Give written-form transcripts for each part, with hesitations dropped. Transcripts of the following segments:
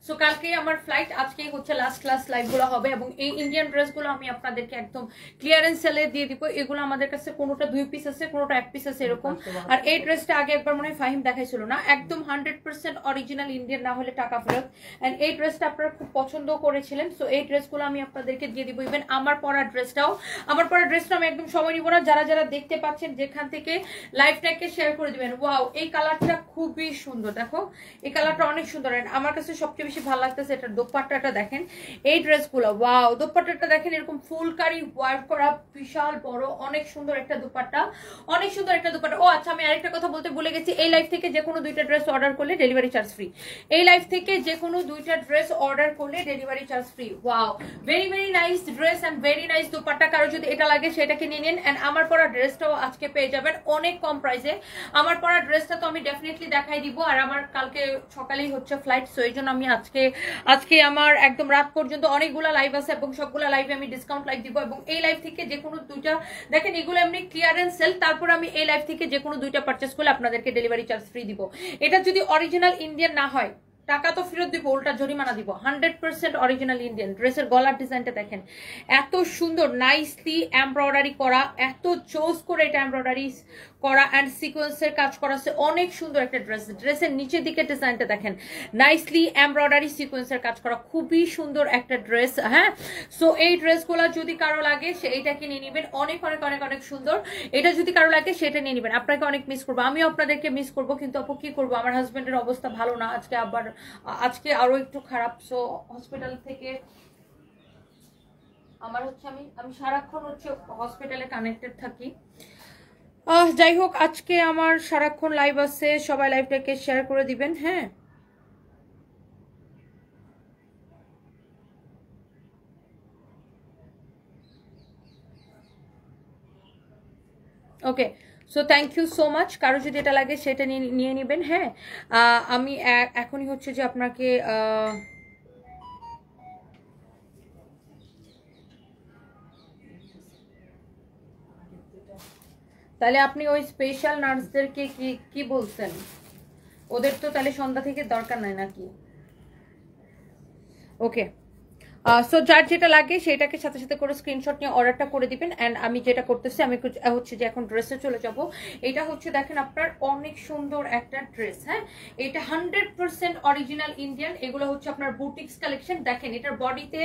So কালকেই আমার flight, আজকেই হচ্ছে লাস্ট ক্লাস লাইভগুলো হবে এবং এই ইন্ডিয়ান ড্রেসগুলো আমি আপনাদেরকে একদম ক্লিয়ারেন্স সেলে দিয়ে দিব। এগুলো আমাদের কাছে কোনোটা 2 পিস আছে, কোনোটা 1 পিস আছে এরকম। আর এই ড্রেসটা আগে একবার মনে হয় ফাহিম দেখাইছিল না, একদম 100% অরিজিনাল ইন্ডিয়ান, না হলে টাকা ফেরত। এন্ড এই ড্রেসটা আপনারা খুব পছন্দ করেছিলেন, সো এই ড্রেসগুলো আমি আপনাদেরকে দিয়ে দিব। ইভেন আমার পরা ড্রেসটা আমি একদম সময় নিব না, যারা যারা দেখতে পাচ্ছেন যেখান থেকে লাইভটাকে শেয়ার করে দিবেন। ওয়াও, এই কালারটা খুবই সুন্দর, দেখো এই কালারটা অনেক সুন্দর। আমার কাছে সবচেয়ে বেশি ভালো লাগতেছে এটার দোপাট্টাটা দেখেন, এই ড্রেসগুলো ওয়াও, দোপাট্টাটা দেখেন এরকম ফুলকারি ওয়ার্ক করা, বিশাল বড়, অনেক সুন্দর একটা দোপাট্টা, অনেক সুন্দর একটা দোপাট্টা। ও আচ্ছা, আমি আরেকটা কথা বলতে ভুলে গেছি, এই লাইভ থেকে যে কোনো 2টা ড্রেস অর্ডার করলে ডেলিভারি চার্জ ফ্রি। এই লাইভ থেকে যে কোনো 2টা ড্রেস অর্ডার করলে delivery charge free. Wow, very very nice dress and very nice dupatta. কারো যদি এটা লাগে সেটাকে নিয়ে নিন। এন্ড আমার পরা ড্রেসটাও আজকে পেয়ে যাবেন অনেক কম প্রাইসে। আমার পরা ড্রেসটা তো আমি ডেফিনেটলি দেখাই দিব, আর আমার কালকে সকালেই হচ্ছে ফ্লাইট, সো এই জন্য আমি আজকে আমার একদম রাত পর্যন্ত অনেকগুলো লাইভ আছে এবং সবগুলো লাইভে আমি ডিসকাউন্ট লাইভ দিব। এবং এই লাইভ থেকে যে কোনো 2টা, দেখেন এগুলো এমনি ক্লিয়ারেন্স সেল, তারপর আমি এই লাইভ থেকে যে কোনো 2টা পারচেস করলে আপনাদেরকে ডেলিভারি চার্জ ফ্রি দিব। এটা যদি অরিজিনাল ইন্ডিয়ান না হয় টাকা তো ফেরত দিব, উল্টা জরিমানা দিব। 100% অরিজিনাল ইন্ডিয়ান। ড্রেসের গলার ডিজাইনটা দেখেন, এত সুন্দর নাইসলি এমব্রয়ডারি করা, এত চোজ করে এটা এমব্রয়ডারি করা অ্যান্ড সিকোয়েন্সের কাজ করা আছে, অনেক সুন্দর একটা ড্রেস। ড্রেসের নিচের দিকে ডিজাইনটা দেখেন, নাইসলি এমব্রয়ডারি সিকোয়েন্সের কাজ করা, খুবই সুন্দর একটা ড্রেস। হ্যাঁ, সো এই ড্রেসগুলো যদি কারো লাগে সেইটাকে নিয়ে নেবেন, অনেক অনেক অনেক অনেক সুন্দর। এটা যদি কারো লাগে সেটা নিয়ে নেবেন। আপনাকে অনেক মিস করবো, আমিও আপনাদেরকে মিস করবো, কিন্তু আপু কি করবো, আমার হাজবেন্ডের অবস্থা ভালো না, আজকে আরো একটু খারাপ। সো হসপিটাল থেকে আমার হচ্ছে আমি সারাক্ষণ হচ্ছে হসপিটালে কানেক্টেড থাকি। যাই হোক, আজকে আমার সারাক্ষণ লাইভ আছে, সবাই লাইভটাকে শেয়ার করে দিবেন। হ্যাঁ, okay, so thank you so much. কারো যদি এটা লাগে সেটা নিয়ে নেবেন। হ্যাঁ, আমি এখনই হচ্ছে যে আপনাকে তাহলে আপনি ওই স্পেশাল নার্সদেরকে কি বলছেন? ওদের তো তাহলে সন্ধ্যা থেকে দরকার নাই নাকি? ওকে, সো যার যেটা লাগে সেটাকে সাথে সাথে করে স্ক্রিনশট নিয়ে অর্ডারটা করে দিবেন। অ্যান্ড আমি যেটা করতেছি, আমি হচ্ছে যে এখন ড্রেসে চলে যাব। এটা হচ্ছে দেখেন আপনার অনেক সুন্দর একটা ড্রেস। হ্যাঁ, এটা 100% অরিজিনাল ইন্ডিয়ান। এগুলো হচ্ছে আপনার বুটিক্স কালেকশন। দেখেন এটার বডিতে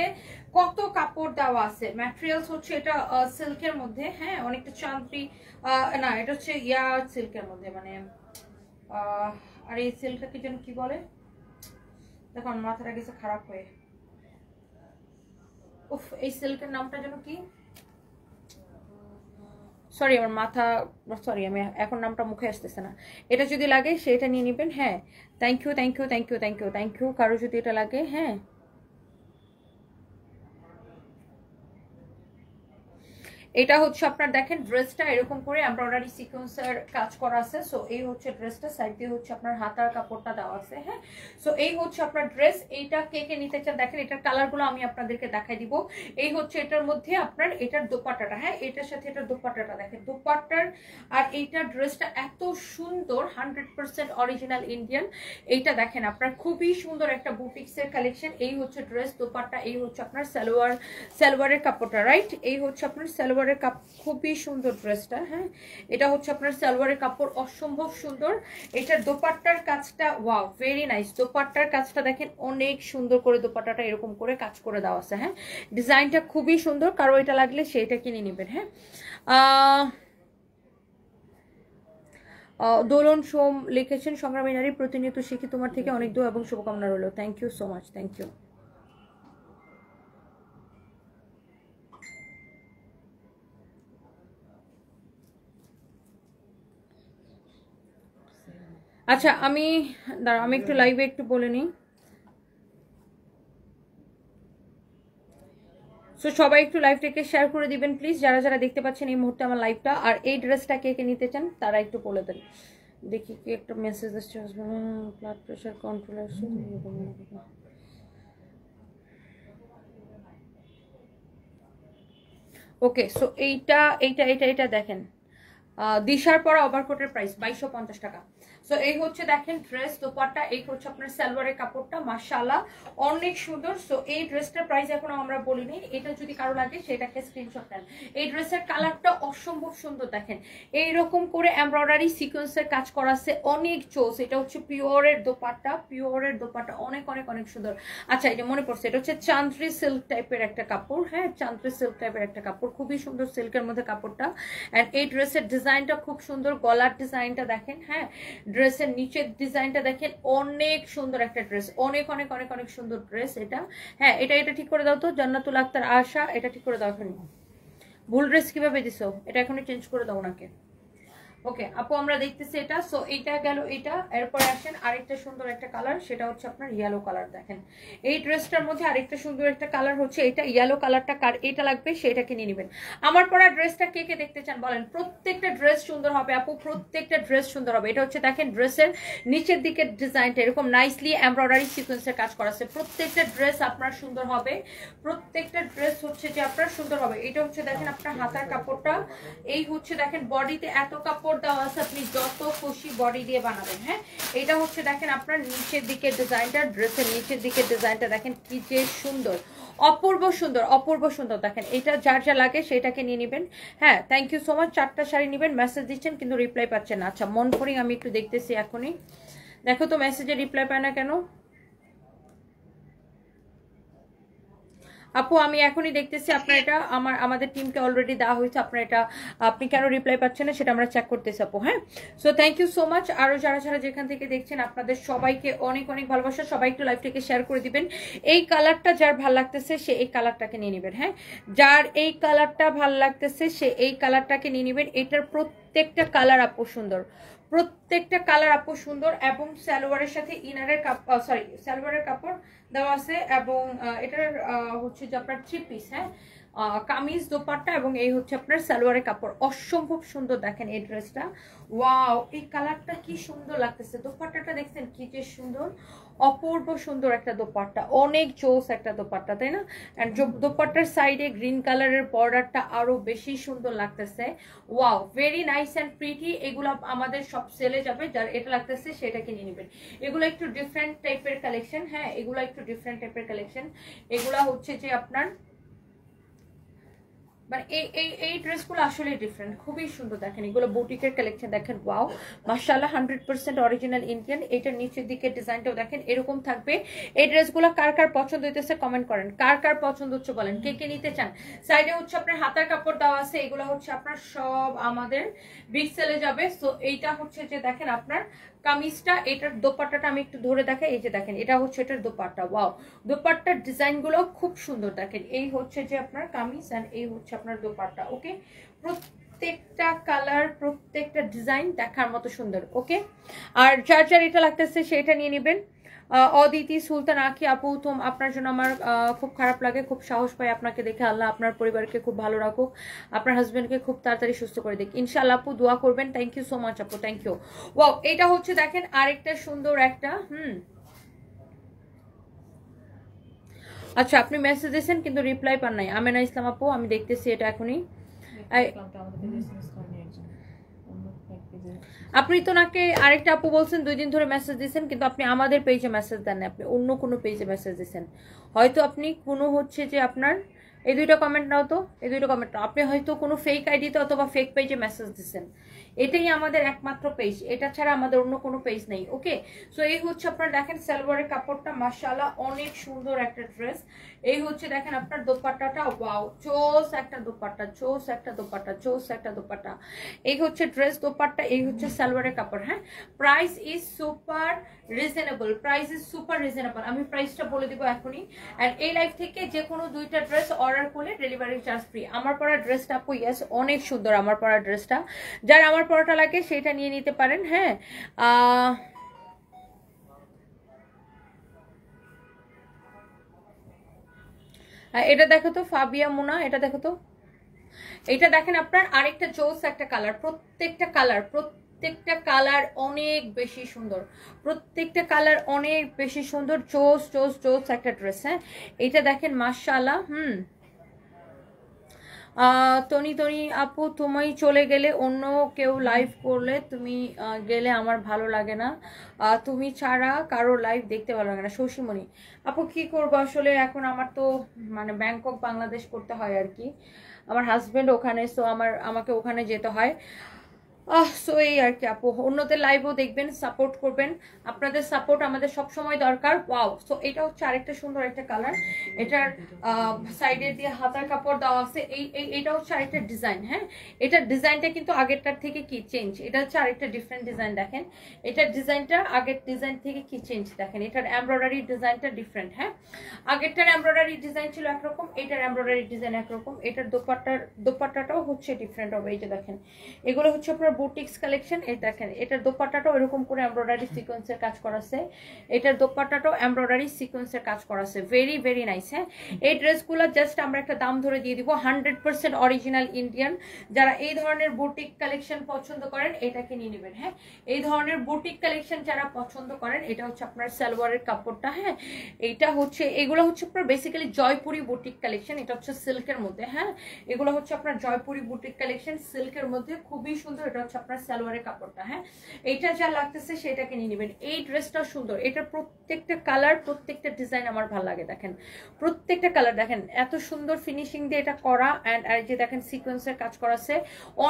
কত কাপড় দেওয়া আছে, ম্যাটেরিয়ালস হচ্ছে এটা সিল্কের মধ্যে। হ্যাঁ, অনেকটা চান্দ্রি, না এটা হচ্ছে সিল্কের মধ্যে, মানে আর এই সিল্কটাকে যেন কি বলে, দেখুন মাথাটা গেছে খারাপ হয়ে। উফ, এই সিল্কের নামটা যেন কি, সরি আমার মাথা, সরি আমি এখন নামটা মুখে আসতেছে না। এটা যদি লাগে সেটা নিয়ে নেবেন। হ্যাঁ, thank you thank you thank you thank you thank you. কারো যদি এটা লাগে, হ্যাঁ, এটা হচ্ছে আপনার দেখেন ড্রেসটা এরকম করে এমব্রয়ডারি সিকোয়েন্সের কাজ করা আছে। সো এই হচ্ছে ড্রেসটা, সাইড দিয়ে হচ্ছে আপনার হাতার কাপড়টা দেওয়া আছে। হ্যাঁ, সো এই হচ্ছে আপনার ড্রেস। এইটা কে কে নিতে চান দেখেন, এটার কালারগুলো আমি আপনাদেরকে দেখাই দিব। এই হচ্ছে এটার মধ্যে আপনার এটার দোপাট্টাটা। হ্যাঁ, এটার সাথে এটার দোপাট্টাটা দেখেন, দোপাট্টার আর এইটার ড্রেসটা এত সুন্দর, 100% অরিজিনাল ইন্ডিয়ান। এইটা দেখেন আপনার খুবই সুন্দর একটা বুটিক্সের কালেকশন। এই হচ্ছে ড্রেস, দোপাট্টা, এই হচ্ছে আপনার সালোয়ারের কাপড়টা। রাইট, এই হচ্ছে আপনার সালোয়ারের কাপড়, খুবই সুন্দর ড্রেসটা। হ্যাঁ, এটা হচ্ছে আপনার সালোয়ারের কাপড়, অসম্ভব সুন্দর। এটার দোপাট্টার কাজটা ওয়াও, ভেরি নাইস। দোপাট্টার কাজটা দেখেন অনেক সুন্দর করে, দোপাট্টাটা এরকম করে কাজ করে দেওয়া আছে। হ্যাঁ, ডিজাইনটা খুবই সুন্দর। কারো এটা লাগলে সেটা কিনে নেবেন। হ্যাঁ, দোলন সোম লিখেছেন, সংগ্রামী নারী প্রতিনিয়ত শিখি তোমার থেকে, অনেক দোয়া এবং শুভকামনা রইল। Thank you so much, thank you. আচ্ছা, আমি একটু লাইভে একটু বলে নিই। সো সবাই একটু লাইভটাকে শেয়ার করে দিবেন প্লিজ, যারা যারা দেখতে পাচ্ছেন এই মুহূর্তে আমার লাইভটা। আর এই ড্রেসটা কে কে নিতে চান তারা একটু বলে দেন। দেখি কি একটা মেসেজ আসছে, ব্লাড প্রেশার কন্ট্রোল আসছে। ওকে, সো এইটা দেখেন, দিশার পরা ওভারকোটের প্রাইস 2250 টাকা। সো এই হচ্ছে দেখেন ড্রেস দোপাট্টা, এই হচ্ছে আপনার সালোয়ারের কাপড়টা, মাশাআল্লাহ অনেক সুন্দর। সো এই ড্রেসটার প্রাইস এখনো আমরা বলিনি, এটা যদি কারো লাগে সেটাকে স্ক্রিনশট নেন। এই ড্রেসের কালারটা অসম্ভব সুন্দর, দেখেন এইরকম করে এমব্রয়ডারি সিকোয়েন্সের কাজ করা আছে, অনেক চোস। এটা হচ্ছে পিওরের দোপাট্টা, পিওরের দোপাট্টা অনেক অনেক অনেক সুন্দর। আচ্ছা এটা মনে পড়ছে, এটা হচ্ছে চান্দ্রি সিল্ক টাইপের একটা কাপড়, হ্যাঁ চান্দ্রি সিল্ক টাইপের একটা কাপড়, খুবই সুন্দর সিল্কের মধ্যে কাপড়টা। অ্যান্ড এই ড্রেসের ডিজাইনটা খুব সুন্দর, গলার ডিজাইনটা দেখেন, হ্যাঁ ড্রেসের নিচের ডিজাইনটা দেখেন, অনেক সুন্দর একটা ড্রেস, অনেক অনেক অনেক অনেক সুন্দর ড্রেস এটা। হ্যাঁ এটা এটা ঠিক করে দাও তো জান্নাতুল আক্তার আশা, এটা ঠিক করে দাও এখনই। ভুল ড্রেস কিভাবে দিছো, এটা এখনই চেঞ্জ করে দাও ওনাকে। ওকে আপু আমরা দেখতেছি এটা। সো এইটা গেল এটা, এরপরে আসেন আরেকটা সুন্দর একটা কালার, সেটা হচ্ছে আপনার ইয়েলো কালার। দেখেন এই ড্রেসটার মধ্যে আরেকটা সুন্দর একটা কালার হচ্ছে এটা, ইয়েলো কালারটা কার এটা লাগবে সেটাকে নিয়ে নেবেন। আমার পরা ড্রেসটা কে কে দেখতে চান বলেন? প্রত্যেকটা ড্রেস সুন্দর হবে আপু, প্রত্যেকটা ড্রেস সুন্দর হবে। এটা হচ্ছে দেখেন ড্রেসের নিচের দিকের ডিজাইনটা এরকম নাইসলি এমব্রয়ডারি সিকোয়েন্সের কাজ করা আছে, প্রত্যেকটা ড্রেস আপনার সুন্দর হবে, প্রত্যেকটা ড্রেস হচ্ছে যে আপনার সুন্দর হবে। এটা হচ্ছে দেখেন আপনার হাতার কাপড়টা, এই হচ্ছে দেখেন বডিতে এত কাপড় দেওয়া আছে, আপনি যত খুশি বডি দিয়ে বানাবেন। হ্যাঁ এটা হচ্ছে দেখেন আপনার নিচের দিকের ডিজাইনটা, ড্রেসের নিচের দিকের ডিজাইনটা দেখেন কি যে সুন্দর, অপূর্ব সুন্দর, অপূর্ব সুন্দর। দেখেন এটা যার যা লাগে সেটাকে নিয়ে নেবেন। হ্যাঁ থ্যাংক ইউ সো মাচ। 4টা শাড়ি নেবেন, মেসেজ দিচ্ছেন কিন্তু রিপ্লাই পাচ্ছেন না। আচ্ছা মন করি আমি একটু দেখতেছি এখনই, দেখো তো মেসেজে রিপ্লাই পায় না কেন আপু? আমি এখনই দেখতেছি আপনার এটা আমাদের টিমকে অলরেডি দেওয়া হয়েছে, আপনার এটা আপনি কেন রিপ্লাই পাচ্ছেন না সেটা আমরা চেক করতেছি আপু। হ্যাঁ so thank you so much. আরো যারা যারা যেখান থেকে দেখছেন আপনাদের সবাইকে অনেক অনেক ভালোবাসা, সবাই একটু লাইভটাকে শেয়ার করে দিবেন। এই কালারটা যার ভাল লাগতেছে সে এই কালারটাকে নিয়ে নেবেন। হ্যাঁ যার এই কালারটা ভাল লাগতেছে সে এই কালারটাকে নিয়ে নেবেন। এটার প্রত্যেকটা কালার আপু সুন্দর, প্রত্যেকটা কালার আপু সুন্দর, এবং সালোয়ারের সাথে ইনারের কাপড় সরি সালোয়ারের কাপড় দেওয়া আছে, এবং এটার হচ্ছে যে আপনার 3 পিস, হ্যাঁ কামিজ দোপাট্টা, এবং এই হচ্ছে আপনার সালোয়ারের কাপড়, অসম্ভব সুন্দর। দেখেন এই ড্রেসটা, ওয়াও এই কালারটা কি সুন্দর লাগতেছে, দোপাট্টাটা দেখছেন কি যে সুন্দর, অপূর্ব সুন্দর একটা দোপাট্টা, অনেক জোস একটা দোপাট্টা, তাই না? এন্ড দোপাট্টার সাইডে গ্রিন কালারের বর্ডারটা আরো বেশি সুন্দর লাগতেছে, wow very nice and pretty. এগুলো আমাদের সব সেলে যাবে, যার এটা লাগতেছে সেটাকে নিয়ে নেবেন। এগুলো একটু ডিফারেন্ট টাইপের কালেকশন, হ্যাঁ এগুলো একটু ডিফারেন্ট টাইপের কালেকশন। এগুলা হচ্ছে যে আপনার মানে এই ড্রেসগুলো আসলে ডিফারেন্ট, খুবই সুন্দর। দেখেন এগুলো বুটিকের কালেকশন, দেখেন ওয়াও মাশাআল্লাহ 100% অরিজিনাল ইন্ডিয়ান। এটার নিচের দিকে ডিজাইনটাও দেখেন এরকম থাকবে। এই ড্রেসগুলো কার কার পছন্দ হইতেছে কমেন্ট করেন, কার কার পছন্দ হচ্ছে বলেন, কে কে নিতে চান। সাইডে হচ্ছে আপনার হাতার কাপড় দেওয়া আছে, এগুলো হচ্ছে আপনার সব আমাদের বিগ সেলে যাবে। সো এইটা হচ্ছে যে দেখেন আপনার কামিজটা, এটার দোপাট্টাটা আমি একটু ধরে দেখাই, এই যে দেখেন এটা হচ্ছে এটার দোপাট্টা, ওয়াও দোপাট্টার ডিজাইনগুলো খুব সুন্দর। দেখেন এই হচ্ছে যে আপনার কামিজ এন্ড এই হচ্ছে আপনার দোপাট্টা। ওকে প্রত্যেকটা কালার প্রত্যেকটা ডিজাইন দেখার মতো সুন্দর। ওকে আর যার যার এটা লাগতেছে সেটা নিয়ে নেবেন। অদিতি সুলতান আঁকি আপু, আপনার জন্য আমার খুব খারাপ লাগে, খুব সাহস পাই আপনাকে দেখে। আল্লাহ আপনার পরিবারকে খুব ভালো রাখুক, আপনার হাজবেন্ডকে খুব তাড়াতাড়ি সুস্থ করে দিক ইনশাআল্লাহ আপু, দোয়া করবেন। থ্যাংক ইউ সো মাচ আপু, থ্যাংক ইউ। ওয়াও এটা হচ্ছে দেখেন আরেকটা সুন্দর একটা আচ্ছা আপনি মেসেজ দিয়েছেন কিন্তু রিপ্লাই পান নাই। আমেনা ইসলাম আপু আমি দেখতেছি এটা এখনই। আপনি তো নাকি আরেকটা আপু বলছেন 2 দিন ধরে মেসেজ দিয়েছেন, কিন্তু আপনি আমাদের পেজে মেসেজ দেন না, আপনি অন্য কোনো পেজে মেসেজ দিয়েছেন। হয়তো আপনি কোনো হচ্ছে যে আপনার এই 2টা কমেন্ট নাও তো, এই 2টা কমেন্ট নাও, আপনি হয়তো কোনো ফেক আইডিতে অথবা ফেক পেজে মেসেজ দিয়েছেন। এটাই আমাদের একমাত্র পেজ, এটা ছাড়া আমাদের অন্য কোনো পেজ নেই। ওকে সো এই হচ্ছে আপনার দেখেন সালোয়ারের কাপড়টা মাশাআল্লাহ অনেক সুন্দর একটা ড্রেস। এই হচ্ছে দেখেন আপনার দোপাট্টাটা, ওয়াও চোস একটা দোপাট্টা, চোস একটা দোপাট্টা, চোস একটা দোপাট্টা। এই হচ্ছে ড্রেস দোপাট্টা, এই হচ্ছে সালোয়ারের কাপড়। হ্যাঁ price is super reasonable, price is super reasonable. আমি প্রাইসটা বলে দিব এখনই। আর এই লাইভ থেকে যে কোনো 2টা ড্রেস অর্ডার করলে ডেলিভারি চার্জ ফ্রি। আমার পরা ড্রেসটা আপু ইয়েস অনেক সুন্দর, আমার পরা ড্রেসটা যার আমার পরাটা লাগে সেটা নিয়ে নিতে পারেন। হ্যাঁ এটা দেখো তো ফাবিয়া মুনা, এটা দেখো তো, এটা দেখেন আপনার আরেকটা জোস একটা কালার, প্রত্যেকটা কালার অনেক বেশি সুন্দর, প্রত্যেকটা কালার অনেক বেশি সুন্দর, জোস জোস জোস একটা ড্রেস। হ্যাঁ এটা দেখেন মাশাআল্লাহ তনি তনি আপু, তুমি চলে গেলে অন্য কেউ লাইভ করলে তুমি গেলে আমার ভালো লাগে না, তুমি ছাড়া কারো লাইভ দেখতে ভালো লাগে না। শশীমণি আপু, কি করবো আসলে, এখন আমার তো মানে ব্যাংকক বাংলাদেশ করতে হয় আর কি, আমার হাজবেন্ড ওখানে, সো আমাকে ওখানে যেতে হয়। সো এই আর কি আপু, অন্যদের লাইভও দেখবেন, সাপোর্ট করবেন, আপনাদের সাপোর্ট আমাদের সব সময় দরকার। ওয়াও, সো এটা হচ্ছে আরেকটা সুন্দর একটা কালার, এটার সাইডের দিয়ে হাতার কাপড় দেওয়া আছে, এইটা হচ্ছে আরেকটা ডিজাইন। হ্যাঁ, এটার ডিজাইনটা কিন্তু আগেরটার থেকে কি চেঞ্জ, এটা হচ্ছে আরেকটা ডিফারেন্ট ডিজাইন। দেখেন এটার ডিজাইনটা আগের ডিজাইন থেকে কি চেঞ্জ, দেখেন এটার এমব্রয়ডারি ডিজাইনটা ডিফারেন্ট। হ্যাঁ, আগেরটার এমব্রয়ডারি ডিজাইন ছিল একরকম, এটার এমব্রয়ডারি ডিজাইন একরকম, এটার দোপাট্টাটাও হচ্ছে ডিফারেন্ট হবে। এই যে দেখেন, এগুলো হচ্ছে আপনার বুটিক্স কালেকশন। এই দেখেন এটার দোপাট্টাটাও এরকম করে এমব্রয়ডারি সিকোয়েন্সের কাজ করা আছে, এটার দোপাট্টাটাও এমব্রয়ডারি সিকোয়েন্সের কাজ করা আছে, ভেরি ভেরি নাইস। হ্যাঁ, এই ড্রেসগুলো জাস্ট আমরা একটা দাম ধরে দিয়ে দিব, 100% অরিজিনাল ইন্ডিয়ান। যারা এই ধরনের বুটিক কালেকশন পছন্দ করেন এটাকে নিয়ে নেবেন। হ্যাঁ, এই ধরনের বুটিক কালেকশন যারা পছন্দ করেন, এটা হচ্ছে আপনার সালোয়ারের কাপড়টা। হ্যাঁ, এইটা হচ্ছে, এগুলো হচ্ছে আপনার বেসিক্যালি জয়পুরি বুটিক কালেকশন, এটা হচ্ছে সিল্কের মধ্যে। হ্যাঁ, এগুলো হচ্ছে আপনার জয়পুরি বুটিক কালেকশন, সিল্কের মধ্যে, খুবই সুন্দর। এটা হচ্ছে আপনার সালোয়ারের কাপড়টা। হ্যাঁ, এইটা যা লাগতেছে সেটাকে নিয়ে নেবেন। এই ড্রেসটা সুন্দর, এটার প্রত্যেকটা কালার, প্রত্যেকটা ডিজাইন আমার ভালো লাগে। দেখেন প্রত্যেকটা কালার, দেখেন এত সুন্দর ফিনিশিং দিয়ে এটা করা, অ্যান্ড আর যে দেখেন সিকোয়েন্সের কাজ করা আছে,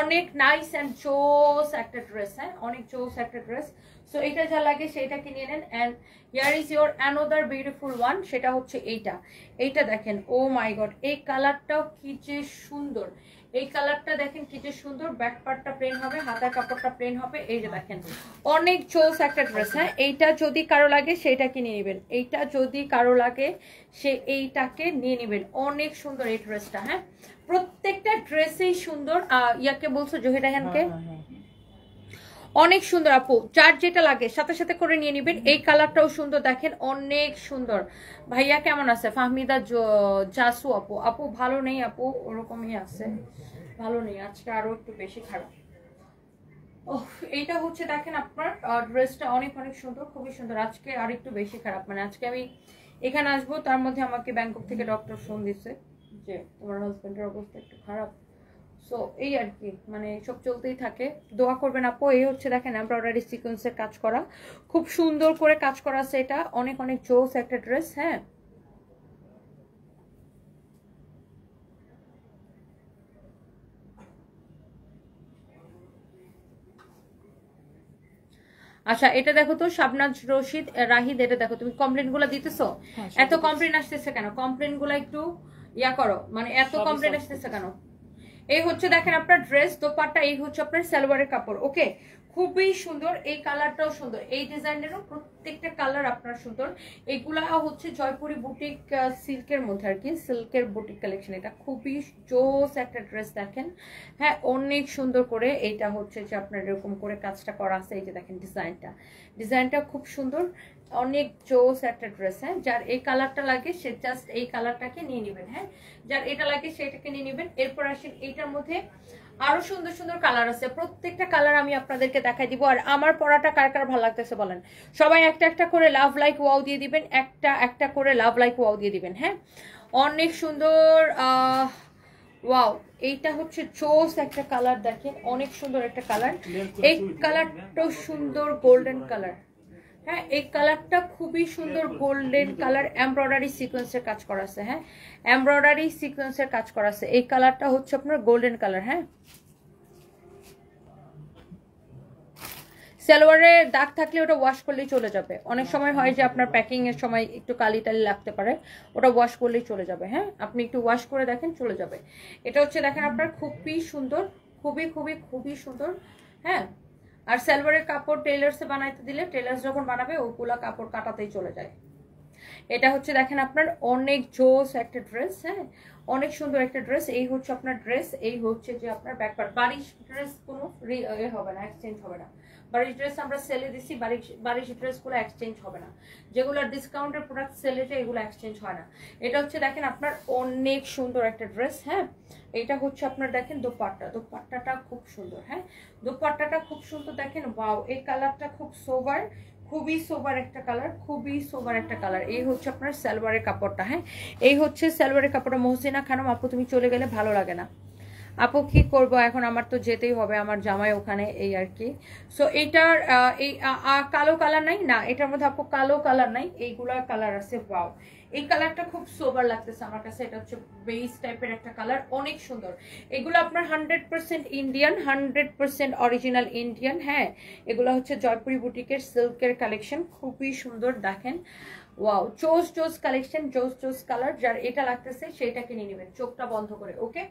অনেক নাইস অ্যান্ড জোস একটা ড্রেস। হ্যাঁ, অনেক জোস একটা ড্রেস। সো এটা যা লাগে সেটাকে নিয়ে নেন। And here is your another beautiful one, সেটা হচ্ছে এইটা দেখেন, ও মাই গড, এই কালারটাও কি যে সুন্দর, এই কালারটা দেখেন কি যে সুন্দর। ব্যাক পার্টটা প্লেন হবে, হাতার কাপড়টা প্লেন হবে। এই যে দেখেন অনেক জোস একটা ড্রেস। হ্যাঁ, এইটা যদি কারো লাগে সেটাকে নিয়ে নেবেন, এইটা যদি কারো লাগে সে এইটাকে নিয়ে নেবেন, অনেক সুন্দর এই ড্রেসটা। হ্যাঁ, প্রত্যেকটা ড্রেসেই সুন্দর। ইয়াকে বলছো জহিরা খানকে, অনেক সুন্দর আপু, যার যেটা লাগে সাথে সাথে করে নিয়ে নিবেন। এই কালারটাও সুন্দর, দেখেন অনেক সুন্দর। ভাইয়া কেমন আছে? ফাহমিদা জাসু আপু, আপু ভালো নেই আপু, ওরকমই আছে, ভালো নেই, আজকে আরো একটু বেশি খারাপ। এইটা হচ্ছে দেখেন আপনার ড্রেসটা অনেক অনেক সুন্দর, খুবই সুন্দর। আজকে আর একটু বেশি খারাপ, মানে আজকে আমি এখানে আসবো, তার মধ্যে আমাকে ব্যাংকক থেকে ডক্টর ফোন দিচ্ছে যে তোমার হাজবেন্ডের অবস্থা একটু খারাপ। সো এই আর কি, মানে সব চলতেই থাকে, দোয়া করবেন আপু। এই হচ্ছে দেখেন এমব্রয়ডারি সিকোয়েন্সের কাজ করা, খুব সুন্দর করে কাজ করা আছে, এটা অনেক অনেক জোস একটা ড্রেস। হ্যাঁ, আচ্ছা এটা দেখো তো, শাবনাজ রশিদ রাহিদ, এটা দেখো, তুমি কমপ্লেন গুলা দিতেছো, এত কমপ্লেন আসতেছে কেন? কমপ্লেন গুলা একটু ইয়া করো, মানে এত কমপ্লেন আসতেছে কেন? এই হচ্ছে দেখেন আপনার ড্রেস, দোপাট্টা, এই হচ্ছে আপনার সালোয়ারের কাপড়। ওকে, খুবই সুন্দর, এই কালারটাও সুন্দর, এই ডিজাইনেরও প্রত্যেকটা কালার আপনার সুন্দর। এগুলা হচ্ছে জয়পুরি বুটিক সিল্কের মধ্যে আর কি, সিল্কের বুটিক কালেকশন। এটা খুবই জোস একটা ড্রেস, দেখেন। হ্যাঁ, অনেক সুন্দর করে এইটা হচ্ছে যে আপনার এরকম করে কাজটা করা আছে। এই যে দেখেন ডিজাইনটা খুব সুন্দর, অনেক জোস একটা ড্রেস। হ্যাঁ, যার এই কালারটা লাগে সে জাস্ট এই কালারটাকে নিয়ে নেবেন। হ্যাঁ, যার এটা লাগে সেটাকে নিয়ে নেবেন। এরপর আসেন এইটার মধ্যে আরো সুন্দর সুন্দর কালার আছে, প্রত্যেকটা কালার আমি আপনাদেরকে দেখাই দিব। আর আমার পড়াটা কার কার ভালো লাগতেছে বলেন, সবাই একটা একটা করে লাভ লাইক ওয়াও দিয়ে দিবেন, একটা একটা করে লাভ লাইক ওয়াও দিয়ে দিবেন। হ্যাঁ, অনেক সুন্দর। ওয়াও, এইটা হচ্ছে জোস একটা কালার, দেখেন অনেক সুন্দর একটা কালার। এই কালারটাও সুন্দর, গোল্ডেন কালার। হ্যাঁ, এই কালারটা খুবই সুন্দর, গোল্ডেন কালার, এমব্রয়ডারি সিকোয়েন্সের কাজ করা আছে। হ্যাঁ, এমব্রয়ডারি সিকোয়েন্সের কাজ করা আছে। এই কালারটা হচ্ছে আপনার গোল্ডেন কালার। হ্যাঁ, সালোয়ারে দাগ থাকলে ওটা ওয়াশ করলেই চলে যাবে। অনেক সময় হয় যে আপনার প্যাকিং এর সময় একটু কালি টালি লাগতে পারে, ওটা ওয়াশ করলেই চলে যাবে। হ্যাঁ, আপনি একটু ওয়াশ করে দেখেন, চলে যাবে। এটা হচ্ছে দেখেন আপনার খুবই সুন্দর, খুবই খুবই খুবই সুন্দর। হ্যাঁ, আর সালোয়ারের কাপড় টেলার্সে বানাইতে দিলে, টেলার্স যখন বানাবে ওগুলা কাপড় কাটাতেই চলে যায়। এটা হচ্ছে দেখেন আপনার অনেক জোস একটা ড্রেস। হ্যাঁ, অনেক সুন্দর একটা ড্রেস। এই হচ্ছে আপনার ড্রেস, এই হচ্ছে যে আপনার ব্যাকপার্ট। বারিশ ড্রেস কোনো হবে না, এক্সচেঞ্জ হবে না। বারিশ ড্রেস আমরা সেলে দিছি, বারিশ ড্রেসগুলো এক্সচেঞ্জ হবে না। যেগুলো ডিসকাউন্টের প্রোডাক্ট সেলে যায় এগুলো এক্সচেঞ্জ হয় না। এটা হচ্ছে দেখেন আপনার অনেক সুন্দর একটা ড্রেস। হ্যাঁ, এটা হচ্ছে আপনার দেখেন দোপাট্টাটা খুব সুন্দর। হ্যাঁ, দোপাট্টাটা খুব সুন্দর, দেখেন ওয়াও, এই কালারটা খুব সোবার, খুবই সোবার একটা কালার, খুবই সোবার একটা কালার। এই হচ্ছে আপনার সালোয়ারের কাপড়টা। হ্যাঁ, এই হচ্ছে সালোয়ারের কাপড়টা। মহসিনা খানম আপু, তুমি চলে গেলে ভালো লাগে না, আপু কি করব এখন, আমার তো যেতেই হবে, আমার জামাই ওখানে, এই আর কি। সো এইটার এই কালো কালার নাই না এটার মধ্যে আপু, কালো কালার নাই, এইগুলার কালার আছে। ওয়াও, এই কালারটা খুব সোবার লাগতেছে আমার কাছে। এটা হচ্ছে বেস টাইপের একটা কালার, অনেক সুন্দর। এগুলো আপনার 100% ইন্ডিয়ান, 100% অরিজিনাল ইন্ডিয়ান। হ্যাঁ, এগুলো হচ্ছে জয়পুরি বুটিকের সিল্কের কালেকশন, খুবই সুন্দর দেখেন। Wow, choose collection, choose colour. যার এটা লাগতেছে সেইটা কিনে নেবেন চোখটা বন্ধ করে। ওকে,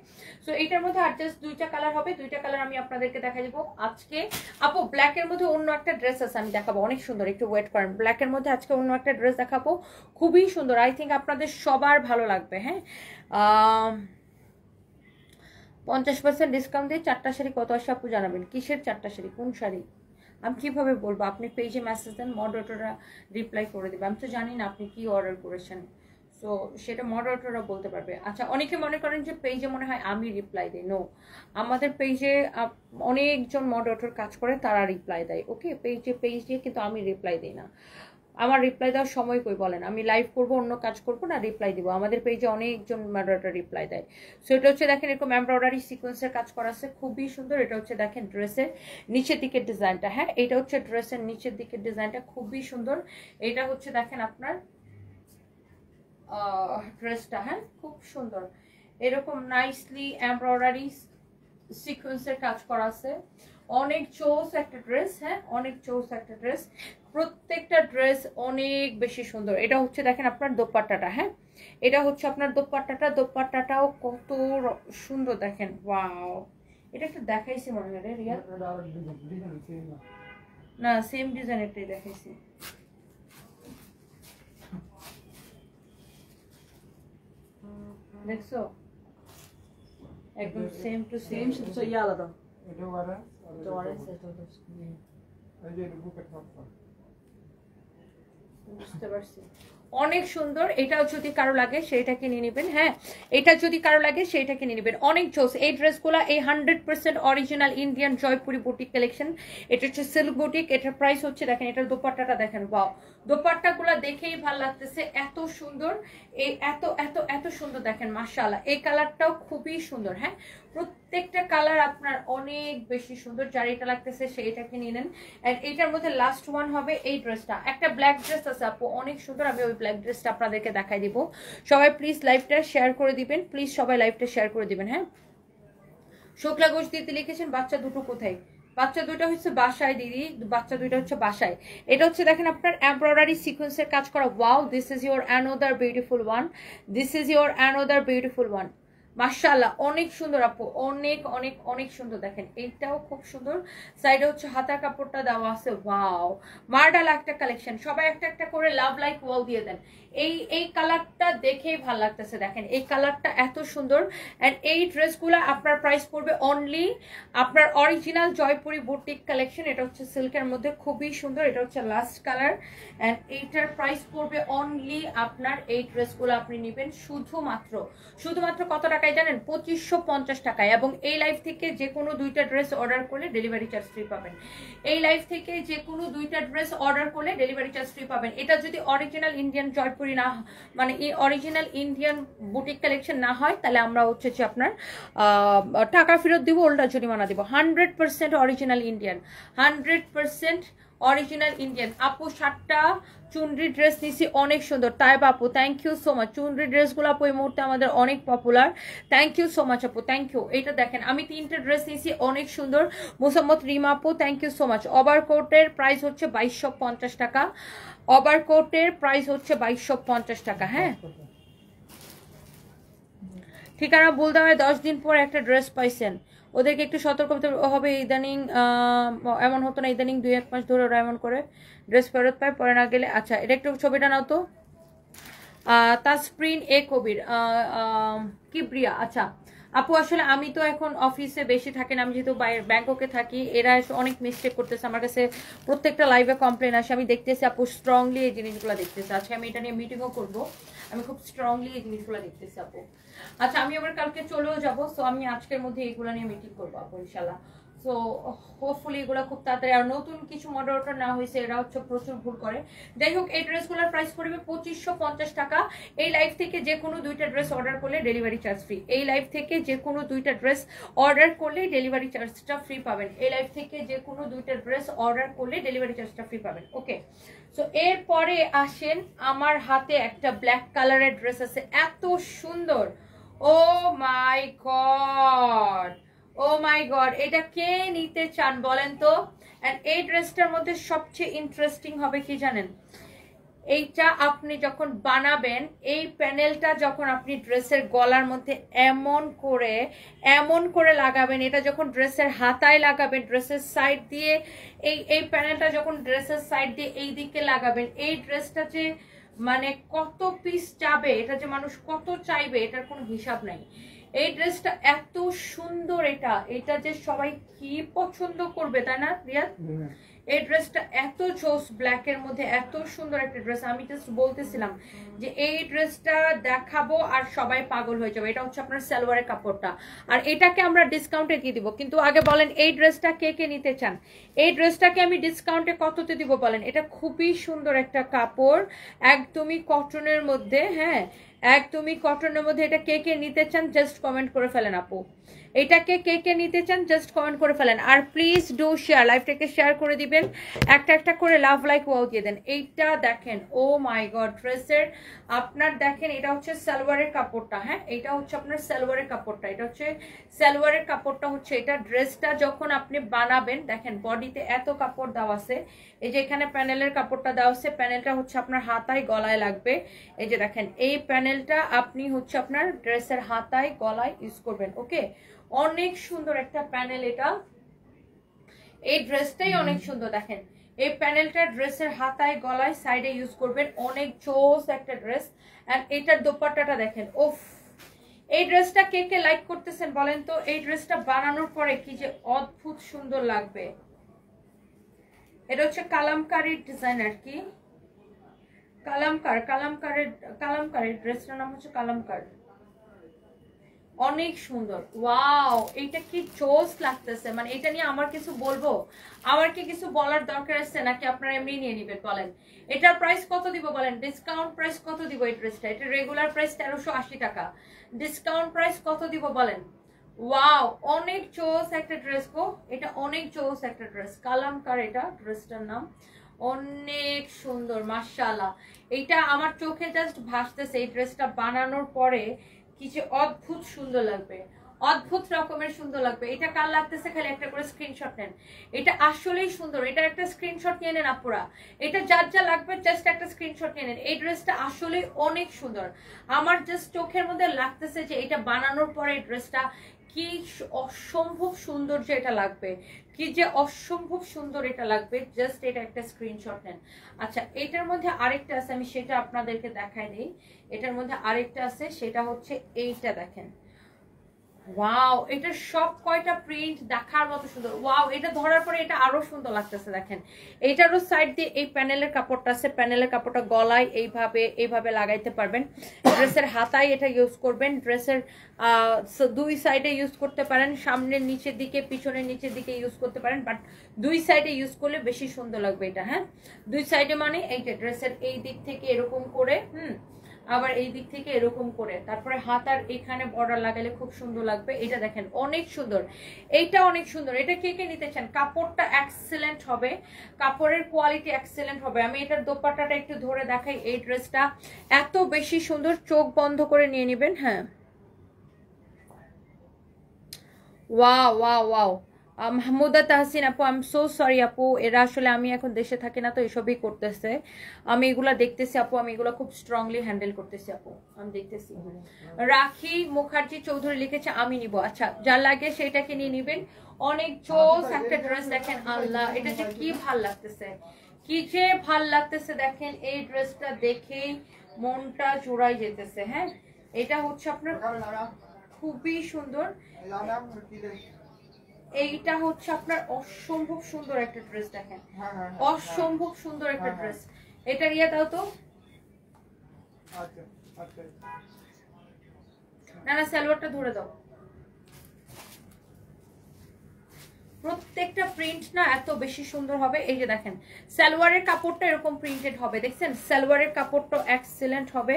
সো এইটার মধ্যে আর জাস্ট দুইটা কালার হবে, দুইটা কালার আমি আপনাদেরকে দেখা দিব আজকে। আপু ব্ল্যাকের মধ্যে অন্য একটা ড্রেস আছে, আমি দেখাবো, অনেক সুন্দর, একটু ওয়েট করেন। ব্ল্যাকের মধ্যে আজকে অন্য একটা ড্রেস দেখাবো, খুবই সুন্দর। আই থিঙ্ক আপনাদের সবার ভালো লাগবে। হ্যাঁ, 50% ডিসকাউন্ট দিয়ে 4টা শাড়ি কত আসে আপু জানাবেন। কিসের 4টা শাড়ি, কোন শাড়ি আমি কিভাবে বলবো? আপনি পেজে মেসেজ দেন, মডারেটররা রিপ্লাই করে দেবে। আমি তো জানি না আপনি কি অর্ডার করেছেন, সো সেটা মডারেটররা বলতে পারবে। আচ্ছা, অনেকে মনে করেন যে পেজে মনে হয় আমি রিপ্লাই দিই। নো, আমাদের পেজে অনেকজন মডারেটর কাজ করে, তারা রিপ্লাই দেয়। ওকে, পেজ দিয়ে কিন্তু আমি রিপ্লাই দিই না। আমার রিপ্লাই দেওয়ার সময় কই বলেন? আমি লাইভ করব, অন্য কাজ করব না, রিপ্লাই দিব। আমাদের পেজে অনেকজন মডারেটর রিপ্লাই দেয়। সো এটা হচ্ছে দেখেন, এরকম এমব্রয়ডারি সিকোয়েন্সের কাজ করা আছে, খুবই সুন্দর। এটা হচ্ছে দেখেন ড্রেসের নিচের দিকের ডিজাইনটা। হ্যাঁ, এটা হচ্ছে ড্রেসের নিচের দিকের ডিজাইনটা, খুবই সুন্দর। এটা হচ্ছে দেখেন আপনার ড্রেসটা। হ্যাঁ, খুব সুন্দর, এরকম নাইসলি এমব্রয়ডারি সিকোয়েন্সের কাজ করা আছে, অনেক চোস একটা ড্রেস। হ্যাঁ, অনেক চোস একটা ড্রেস, প্রত্যেকটা ড্রেস অনেক বেশি সুন্দর। এটা হচ্ছে দেখেন আপনার দোপাট্টাটা। হ্যাঁ, এটা হচ্ছে আপনার দোপাট্টাটাও কত সুন্দর দেখেন। ওয়াও, এটা একটু দেখাইছি মনে হয় রিয়াল, না সেম ডিজাইনেরটাই দেখাইছি। দেখছো, একদম সেম টু সেম, শুধু ইয়া আলাদা। বুঝতে পারছি, অনেক সুন্দর। এটাও যদি কারো লাগে সেইটা কিনে নেবেন। হ্যাঁ, এটা যদি কারো লাগে সেইটা কিনে নেবেন, অনেক জোস। এই ড্রেসগুলো এই 100% original Indian Jaipuri boutique collection. এটা হচ্ছে সিল্ক বুটিক। এটার প্রাইস হচ্ছে দেখেন, এটার দোপাট্টাটা দেখেন। ওয়াও, দোপাট্টাগুলো দেখেই ভালো লাগতেছে, এত সুন্দর, এই এত এত এত সুন্দর দেখেন, মাশাআল্লাহ। এই কালারটাও খুবই সুন্দর। হ্যাঁ, প্রত্যেকটা কালার আপনার অনেক বেশি সুন্দর। যার এটা লাগতেছে সেইটা কিনে নেন। এন্ড এইটার মধ্যে লাস্ট ওয়ান হবে এই ড্রেসটা। একটা ব্ল্যাক ড্রেস আছে আপু, অনেক সুন্দর। আমি ওই ব্ল্যাক ড্রেসটা আপনাদেরকে দেখাই দিব। সবাই প্লিজ লাইভটা শেয়ার করে দিবেন, প্লিজ সবাই লাইভটা শেয়ার করে দিবেন। হ্যাঁ, শুক্লা ঘোষ দিতে লিখেছেন, বাচ্চা দুটো কোথায়? বাচ্চা দুইটা হচ্ছে বাসায় দিদি, বাচ্চা দুইটা হচ্ছে বাসায়। এটা হচ্ছে দেখেন আপনার এমব্রয়ডারি সিকোয়েন্সের কাজ করা। Wow, this is your another beautiful one, this is your another beautiful one. মাশাআল্লাহ, অনেক সুন্দর আপু, অনেক অনেক অনেক সুন্দর। দেখেন এইটাও খুব সুন্দর। সাইডে হচ্ছে হাতার কাপড়টা দেওয়া আছে। ওয়াও, মার্ডাল একটা কালেকশন। সবাই একটা একটা করে লাভ লাইক ওয়াও দিয়ে দেন। এই কালারটা দেখেই ভালো লাগতেছে। দেখেন এই কালারটা এত সুন্দর। এন্ড এই ড্রেসগুলো আপনার প্রাইস পড়বে অনলি আপনার অরিজিনাল জয়পুরি বুটিক কালেকশন। এটা হচ্ছে সিল্কের মধ্যে, খুবই সুন্দর। এটা হচ্ছে লাস্ট কালার। এন্ড এইটার প্রাইস পড়বে অনলি আপনার, এই ড্রেসগুলো আপনি নেবেন শুধুমাত্র কত টাকায় জানেন? 2550 টাকায়। এবং এই লাইভ থেকে যে কোনো দুইটা ড্রেস অর্ডার করলে ডেলিভারি চার্জ ফ্রি পাবেন। এই লাইভ থেকে যে কোনো দুইটা ড্রেস অর্ডার করলে ডেলিভারি চার্জ ফ্রি পাবেন। এটা যদি অরিজিনাল ইন্ডিয়ান জয়পুরি না, মানে এই অরিজিনাল ইন্ডিয়ান বুটিক কালেকশন না হয়, তাহলে আমরা হচ্ছে যে আপনার টাকা ফেরত দিব, উল্টা জরিমানা দিব। 100% অরিজিনাল ইন্ডিয়ান, 100% অরিজিনাল ইন্ডিয়ান। আপু 7টা চুনরি ড্রেস নিছি, অনেক সুন্দর। তাই বাপু, থ্যাংক ইউ সো মাচ। চুনরি ড্রেসগুলো আপু এই মুহূর্তে আমাদের অনেক popular. Thank you so much আপু, থ্যাংক ইউ। এটা দেখেন, আমি 3টে ড্রেস নিছি, অনেক সুন্দর। মোসাম্মদ রিমা আপু, থ্যাংক ইউ সো মাচ। ওভারকোটের প্রাইস হচ্ছে 2250 টাকা। ওভারকোটের প্রাইস হচ্ছে 2250 টাকা। হ্যাঁ, ঠিকানা ভুল দেওয়ায় 10 দিন পর একটা ড্রেস পাইছেন, ওদেরকে একটু সতর্ক হবে। ইদানিং এমন হতো না, ইদানিং 2-1 মাস ধরে ওরা এমন করে ড্রেস ফেরত পায়, পরে না গেলে। আচ্ছা, এটা একটু ছবিটা নাও তো। তাসপ্রিন এ কবির, কিবরিয়া। আচ্ছা আপু, আসলে আমি তো এখন অফিসে বেশি থাকি না, আমি যেহেতু ব্যাংককে থাকি। এরা অনেক মিস্টেক করতেছে, আমার কাছে প্রত্যেকটা লাইভে কমপ্লেন আসে। আমি দেখতেছি আপু, স্ট্রংলি এই জিনিসগুলো দেখতেছি। আজকে আমি এটা নিয়ে মিটিংও করবো। আমি খুব স্ট্রংলি এই জিনিসগুলো দেখতেছি আপু। আচ্ছা, আমি আবার কালকে চলেও যাবো, সো আমি আজকের মধ্যে এগুলো নিয়ে মিটিং করবো আপু ইনশাল্লাহ। সো হোপফুলি এগুলো খুব তাড়াতাড়ি, আর নতুন কিছু মডেল অর্ডার না হয়েছে এরা হচ্ছে প্রচুর ভুল করে। যাই হোক, এই ড্রেসগুলোর প্রাইস পড়বে 2550 টাকা। এই লাইভ থেকে যে কোনো 2টা ড্রেস অর্ডার করলে ডেলিভারি চার্জ ফ্রি। এই লাইভ থেকে যে কোনো 2টা ড্রেস অর্ডার করলে ডেলিভারি চার্জটা ফ্রি পাবেন। এই লাইভ থেকে যে কোনো 2টা ড্রেস অর্ডার করলে ডেলিভারি চার্জটা ফ্রি পাবেন। ওকে, সো এরপরে আসেন, আমার হাতে একটা ব্ল্যাক কালারের ড্রেস আছে, এত সুন্দর। ও my god, O my god, এটা কে নিতে চান বলেন তো? এন্ড এই ড্রেসটার মধ্যে সবচেয়ে ইন্টারেস্টিং হবে কি জানেন? এইটা আপনি যখন বানাবেন, এই প্যানেলটা যখন আপনি ড্রেসের গলার মধ্যে এমন করে লাগাবেন, এটা যখন ড্রেসের হাতায় লাগাবেন, ড্রেসের সাইড দিয়ে এই প্যানেলটা যখন ড্রেসের সাইড দিয়ে এই দিকে লাগাবেন, এই ড্রেসটা যে মানে কত পিস যাবে, এটা যে মানুষ কত চাইবে, এটার কোনো হিসাব নাই। এই ড্রেসটা এত সুন্দর, এটা যে সবাই কি পছন্দ করবে, তাই না রিয়াদ? এই ড্রেসটা এত জোস, ব্ল্যাকের মধ্যে এত সুন্দর একটা ড্রেস। আমি জাস্ট বলতেছিলাম যে এই ড্রেসটা দেখাবো আর সবাই পাগল হয়ে যাবে। এটা হচ্ছে আপনার সালোয়ারের কাপড়টা, আর এটাকে আমরা ডিসকাউন্টে দিয়ে দিব। কিন্তু আগে বলেন, এই ড্রেসটা কে কে নিতে চান? এই ড্রেসটাকে আমি ডিসকাউন্টে কততে দিব বলেন? এটা খুবই সুন্দর একটা কাপড়, একদমই কটনের মধ্যে। হ্যাঁ, একদমই কটনের মধ্যে। এটা কে কে নিতে চান জাস্ট কমেন্ট করে ফেলেন আপু। এটাকে কে কে নিতে চান জাস্ট কমেন্ট করে ফেলেন। আর প্লিজ ডু শেয়ার, লাইভটাকে শেয়ার করে দিবেন, একটা একটা করে লাভ লাইক ওয়াও দিয়ে দেন। এইটা দেখেন, ও মাই গড, ড্রেসের আপনার দেখেন, এটা হচ্ছে সালোয়ারের কাপড়টা। হ্যাঁ, এটা হচ্ছে আপনার সালোয়ারের কাপড়টা, এটা হচ্ছে সালোয়ারের কাপড়টা হচ্ছে এটা। ড্রেসটা যখন আপনি বানাবেন, দেখেন বডিতে এত কাপড় দেওয়া আছে। এই যে এখানে প্যানেলের কাপড়টা দেওয়া আছে, প্যানেলটা হচ্ছে আপনার হাতায় গলায় লাগবে। এই যে দেখেন, এই প্যানেলটা আপনি হচ্ছে আপনার ড্রেসের হাতায় গলায় ইউজ করবেন। ওকে, অনেক সুন্দর একটা প্যানেল এটা। এই ড্রেসটাই অনেক সুন্দর, দেখেন এই প্যানেলটা ড্রেসের হাতায় গলায় সাইডে ইউজ করবেন, অনেক জোস একটা ড্রেস। এন্ড এটার দোপাট্টাটা দেখেন, ওফ, এই ড্রেসটা কে কে লাইক করতেছেন বলেন তো? এই ড্রেসটা বানানোর পরে কি যে অদ্ভুত সুন্দর লাগবে। এটা হচ্ছে কালামকারীর ডিজাইন আর কি, কালামকারের ড্রেসটার নাম হচ্ছে কালামকার। অনেক সুন্দর, ওয়াও, এইটা কি জোস লাগতেছে। মানে এটা নিয়ে আমার কিছু বলবো, আমার কি কিছু বলার দরকার আছে নাকি আপনারা এমনি নিয়ে নিবেন বলেন? এটার প্রাইস কত দিব বলেন? ডিসকাউন্ট প্রাইস কত দিব এই ড্রেসটা? এটা রেগুলার প্রাইস 1380 টাকা, ডিসকাউন্ট প্রাইস কত দিব বলেন? ওয়াও, অনেক জোস একটা ড্রেস গো, এটা অনেক জোস একটা ড্রেস। কালামকার এটা ড্রেসটার নাম, অনেক সুন্দর মাশাআল্লাহ। এইটা আমার চোখে জাস্ট ভাসতেছে, এই ড্রেসটা বানানোর পরে কি যে অদ্ভুত সুন্দর লাগবে, অদ্ভুত রকমের সুন্দর লাগবে। এটা কার লাগতেছে খালি একটা করে স্ক্রিনশট নেন, এটা আসলেই সুন্দর। এটা একটা স্ক্রিনশট নিয়ে নেন আপুরা, এটা যার যা লাগবে জাস্ট একটা স্ক্রিনশট নিয়ে নেন। এই ড্রেসটা আসলেই অনেক সুন্দর, আমার জাস্ট চোখের মধ্যে লাগতেছে যে এটা বানানোর পরে এই ড্রেসটা কি অসম্ভব সুন্দর যে এটা লাগবে, কি যে অসম্ভব সুন্দর এটা লাগবে। জাস্ট এটা একটা স্ক্রিনশট নেন। আচ্ছা, এটার মধ্যে আরেকটা আছে, আমি সেটা আপনাদেরকে দেখাই দিই। এটার মধ্যে আরেকটা আছে, সেটা হচ্ছে এইটা দেখেন, ওয়াও, এটা সব কয়টা প্রিন্ট দেখার মতো সুন্দর। ওয়াও, এটা ধরার পরে এটা আরো সুন্দর লাগতেছে। দেখেন এইটারও সাইড দিয়ে এই প্যানেলের কাপড়টা আছে, প্যানেলের কাপড়টা গলায় এইভাবে লাগাইতে পারবেন। ড্রেসের হাতায় এটা ইউজ করবেন, ড্রেসের দুই সাইডে ইউজ করতে পারেন, সামনের নিচের দিকে পিছনের নিচের দিকে ইউজ করতে পারেন, বাট দুই সাইডে ইউজ করলে বেশি সুন্দর লাগবে এটা। হ্যাঁ, দুই সাইডে মানে এই যে ড্রেসের এই দিক থেকে এরকম করে, আবার এই দিক থেকে এরকম করে, তারপরে হাতার এখানে বর্ডার লাগালে খুব সুন্দর লাগবে। এটা দেখেন অনেক সুন্দর, এইটা অনেক সুন্দর। এটা কে কে নিতে চান? কাপড়টা এক্সেলেন্ট হবে, কাপড়ের কোয়ালিটি এক্সেলেন্ট হবে। আমি এটার দোপাট্টাটা একটু ধরে দেখাই। এই ড্রেসটা এত বেশি সুন্দর, চোখ বন্ধ করে নিয়ে নেবেন। হ্যাঁ, wow wow wow, Mahmuda Tahsin আপু, আই এম সো সরি আপু, এরা আসলে আমি এখন দেশে থাকি না তো এসবই করতেছে। আমি এগুলা দেখতেছি আপু, আমি এগুলা খুব স্ট্রংলি হ্যান্ডেল করতেছি আপু, আমি দেখতেছি। রাখি মুখার্জি চৌধুরী লিখেছে আমি নিব। আচ্ছা, যার লাগে সেটাকে নিয়ে নিবেন। অনেক জোস একটা ড্রেস, দেখেন আল্লাহ, এটা যে কি ভাল লাগতেছে, কি যে ভাল লাগতেছে। দেখেন এই ড্রেসটা দেখেই মনটা জোড়াই যেতেছে। হ্যাঁ, এটা হচ্ছে আপনার খুবই সুন্দর, এইটা হচ্ছে আপনার অসম্ভব সুন্দর একটা ড্রেস। দেখেন অসম্ভব সুন্দর একটা ড্রেস। এটা ইয়ে দাও তো, না না সালোয়ারটা ধরে দাও। প্রত্যেকটা প্রিন্ট না এত বেশি সুন্দর হবে। এই যে দেখেন সালোয়ারের কাপড়টা এরকম প্রিন্টেড হবে, দেখছেন সালোয়ারের কাপড়টা এক্সেলেন্ট হবে,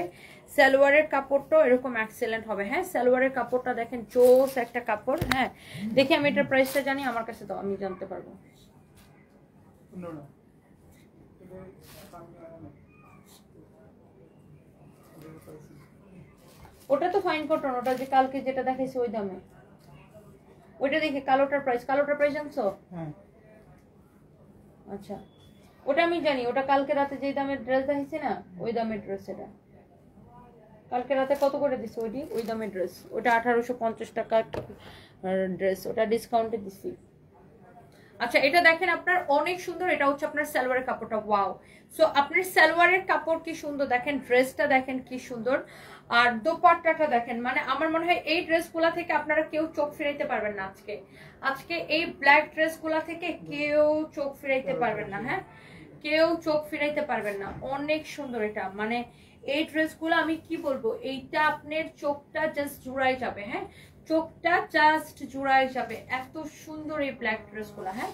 সালোয়ারের কাপড়টা এরকম এক্সেলেন্ট হবে। হ্যাঁ সালোয়ারের কাপড়টা দেখেন জোস একটা কাপড়। হ্যাঁ দেখি আমি এটার প্রাইসটা জানি, আমার কাছে তো আমি জানতে পারবো। ওটা তো ফাইন কটন, ওটা যে কালকে যেটা দেখাইছে ওই দামে। ওইটা দেখি কালোটার প্রাইস জানছো? হ্যাঁ আচ্ছা ওটা আমি জানি, ওটা কালকে রাতে যে দামের ড্রেস দেখাইছে না ওই দামের ড্রেস। এটা কালকে রাতে কত করে দিছে ওই দামের ড্রেস, ওটা 1850 টাকা ড্রেস, ওটা ডিসকাউন্টে দিছি। আচ্ছা এটা দেখেন আপনার অনেক সুন্দর, এটা হচ্ছে আপনার সালোয়ারের কাপড়টা। ওয়াও, সো আপনার সালোয়ারের কাপড় কি সুন্দর দেখেন, ড্রেসটা দেখেন কি সুন্দর, আর দোপাট্টাটা দেখেন। মানে আমার মনে হয় এই ড্রেসগুলা থেকে আপনারা কেউ চোখ ফিরাইতে পারবেন না। আজকে এই ব্ল্যাক ড্রেসগুলা থেকে কেউ চোখ ফিরাইতে পারবেন না। হ্যাঁ কেউ চোখ ফিরাইতে পারবেন না, অনেক সুন্দর এটা। মানে এই ড্রেসগুলো আমি কি বলবো, এইটা আপনার চোখটা জাস্ট জুড়াই যাবে। হ্যাঁ চোখটা জাস্ট জুড়াই যাবে, এত সুন্দর এই ব্ল্যাক ড্রেসগুলা। হ্যাঁ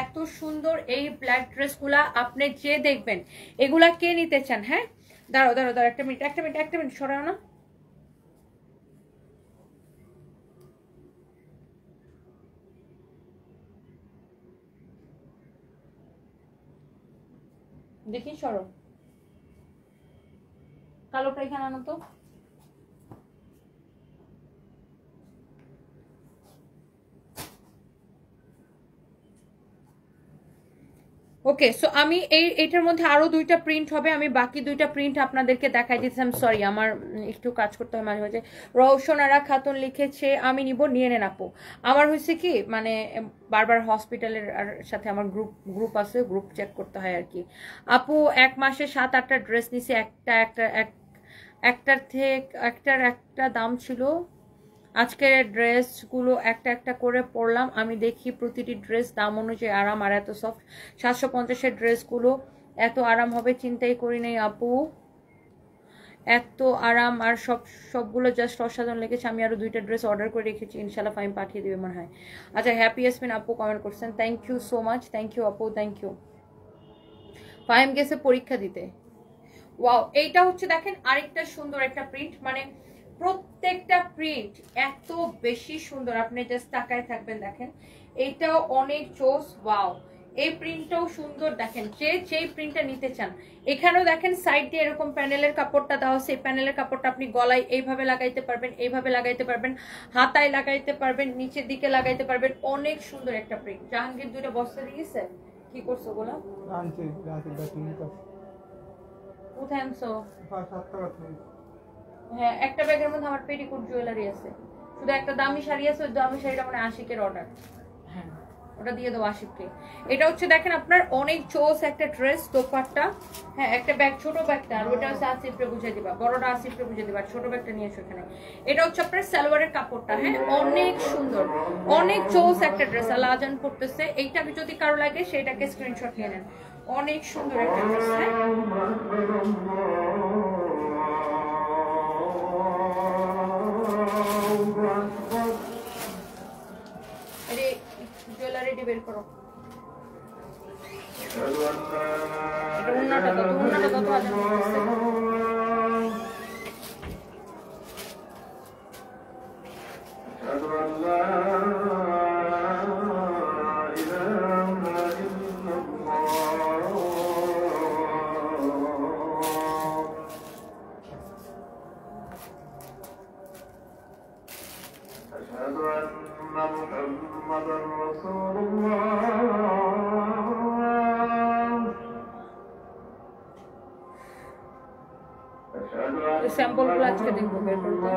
এত সুন্দর এই ব্ল্যাক ড্রেসগুলা, আপনি যে দেখবেন এগুলা কে নিতে চান। হ্যাঁ দাঁড়াও একটা মিনিট সরাও না। দেখি সরো, কালোটা এখানে আনো তো। ওকে সো আমি এইটার মধ্যে আরো দুইটা প্রিন্ট হবে, আমি বাকি দুইটা প্রিন্ট আপনাদেরকে দেখাই দিচ্ছিলাম। সরি আমার একটু কাজ করতে হয় মাঝে মাঝে। রওশনারা খাতুন লিখেছে আমি নিব, নিয়ে নেন আপু। আমার হয়েছে কি মানে বারবার হসপিটালের সাথে আমার গ্রুপ আছে, গ্রুপ চেক করতে হয় আর কি। আপু 1 মাসে 7-8টা ড্রেস নিছি, একটার একটা দাম ছিল। আজকের ড্রেসগুলো একটা একটা করে পরলাম, আমি দেখি প্রতিটি ড্রেস দাম অনুযায়ী আরাম আর এত সফট। 750-এর ড্রেসগুলো এত আরাম হবে চিন্তাই করি নাই আপু, এত আরাম আর সবগুলো জাস্ট অসাধারণ লেগেছে। আমি আরো 2টা ড্রেস অর্ডার করে রেখেছি, ইনশাল্লাহ ফাইন পাঠিয়ে দেবে মনে হয়। আচ্ছা হ্যাপি ইয়াসমিন আপু কমেন্ট করছেন, thank you so much, thank you আপু, থ্যাংক ইউ। ফাইম গেছে পরীক্ষা দিতে। ওয়াও এইটা হচ্ছে দেখেন আরেকটা সুন্দর একটা প্রিন্ট, মানে প্রত্যেকটা প্রিন্ট এত বেশি সুন্দর, আপনি জাস্ট তাকায় থাকবেন। দেখেন এইটাও অনেক জোস। ওয়াও এই প্রিন্টটাও সুন্দর, দেখেন যেই প্রিন্টটা নিতে চান। এখানেও দেখেন সাইড দিয়ে এরকম প্যানেলের কাপড়টা দেওয়া, সেই প্যানেলের কাপড়টা আপনি গলায় এইভাবে লাগাইতে পারবেন, এইভাবে লাগাইতে পারবেন, হাতায় লাগাইতে পারবেন, নিচের দিকে লাগাইতে পারবেন, অনেক সুন্দর একটা প্রিন্ট। জাহাঙ্গীর 2টা বস্তা দিয়েছে, কি করছো বলো? কোথায় আনছো? হ্যাঁ একটা ব্যাগের মধ্যে আমার পেটিকোট জুয়েলারি আছে, শুধু একটা দামি শাড়ি আছে, ওই দামি শাড়িটা মানে আশিকের অর্ডার, হ্যাঁ ওটা দিয়ে দেবো আশিককে। এটা হচ্ছে দেখেন আপনার অনেক চোস একটা ড্রেস, দোপাট্টা। হ্যাঁ একটা ব্যাগ, ছোট ব্যাগটা, আর ওটা হচ্ছে আসিফরে বুঝে দিবা, বড়টা আসিফরে বুঝে দিবা, ছোট ব্যাগটা নিয়ে এসো এখানে। এটা হচ্ছে আপনার সালোয়ারের কাপড়টা। হ্যাঁ অনেক সুন্দর, অনেক চোস একটা ড্রেস। আল্লাহ আজান পড়তেছে, এইটা যদি কারো লাগে সেটাকে স্ক্রিনশট নিয়ে নেন, অনেক সুন্দর একটা ড্রেস। হ্যাঁ জুয়েলারি বের করো, এটা উন্নাটা কত আজান করতেছে। স্যাম্পলগুলো আজকে দেখবো, বের করতে।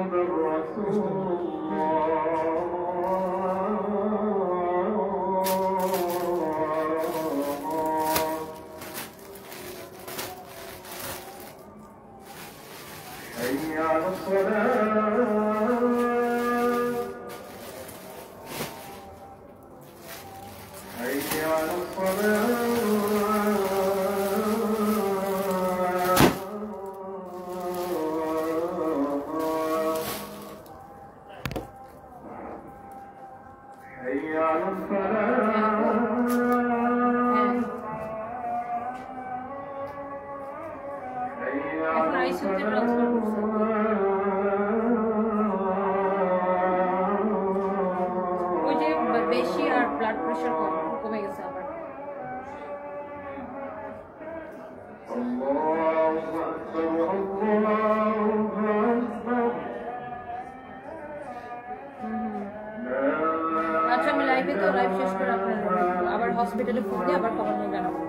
হসপিটালে ফোন দিয়ে আবার খবর নিয়ে জানাবো।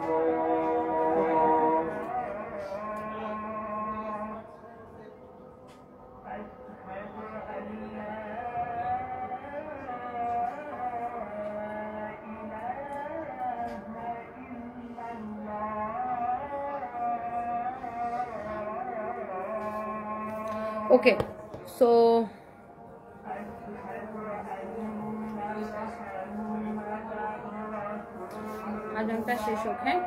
ওকে, সো আজানটা শেষ হোক। হ্যাঁ,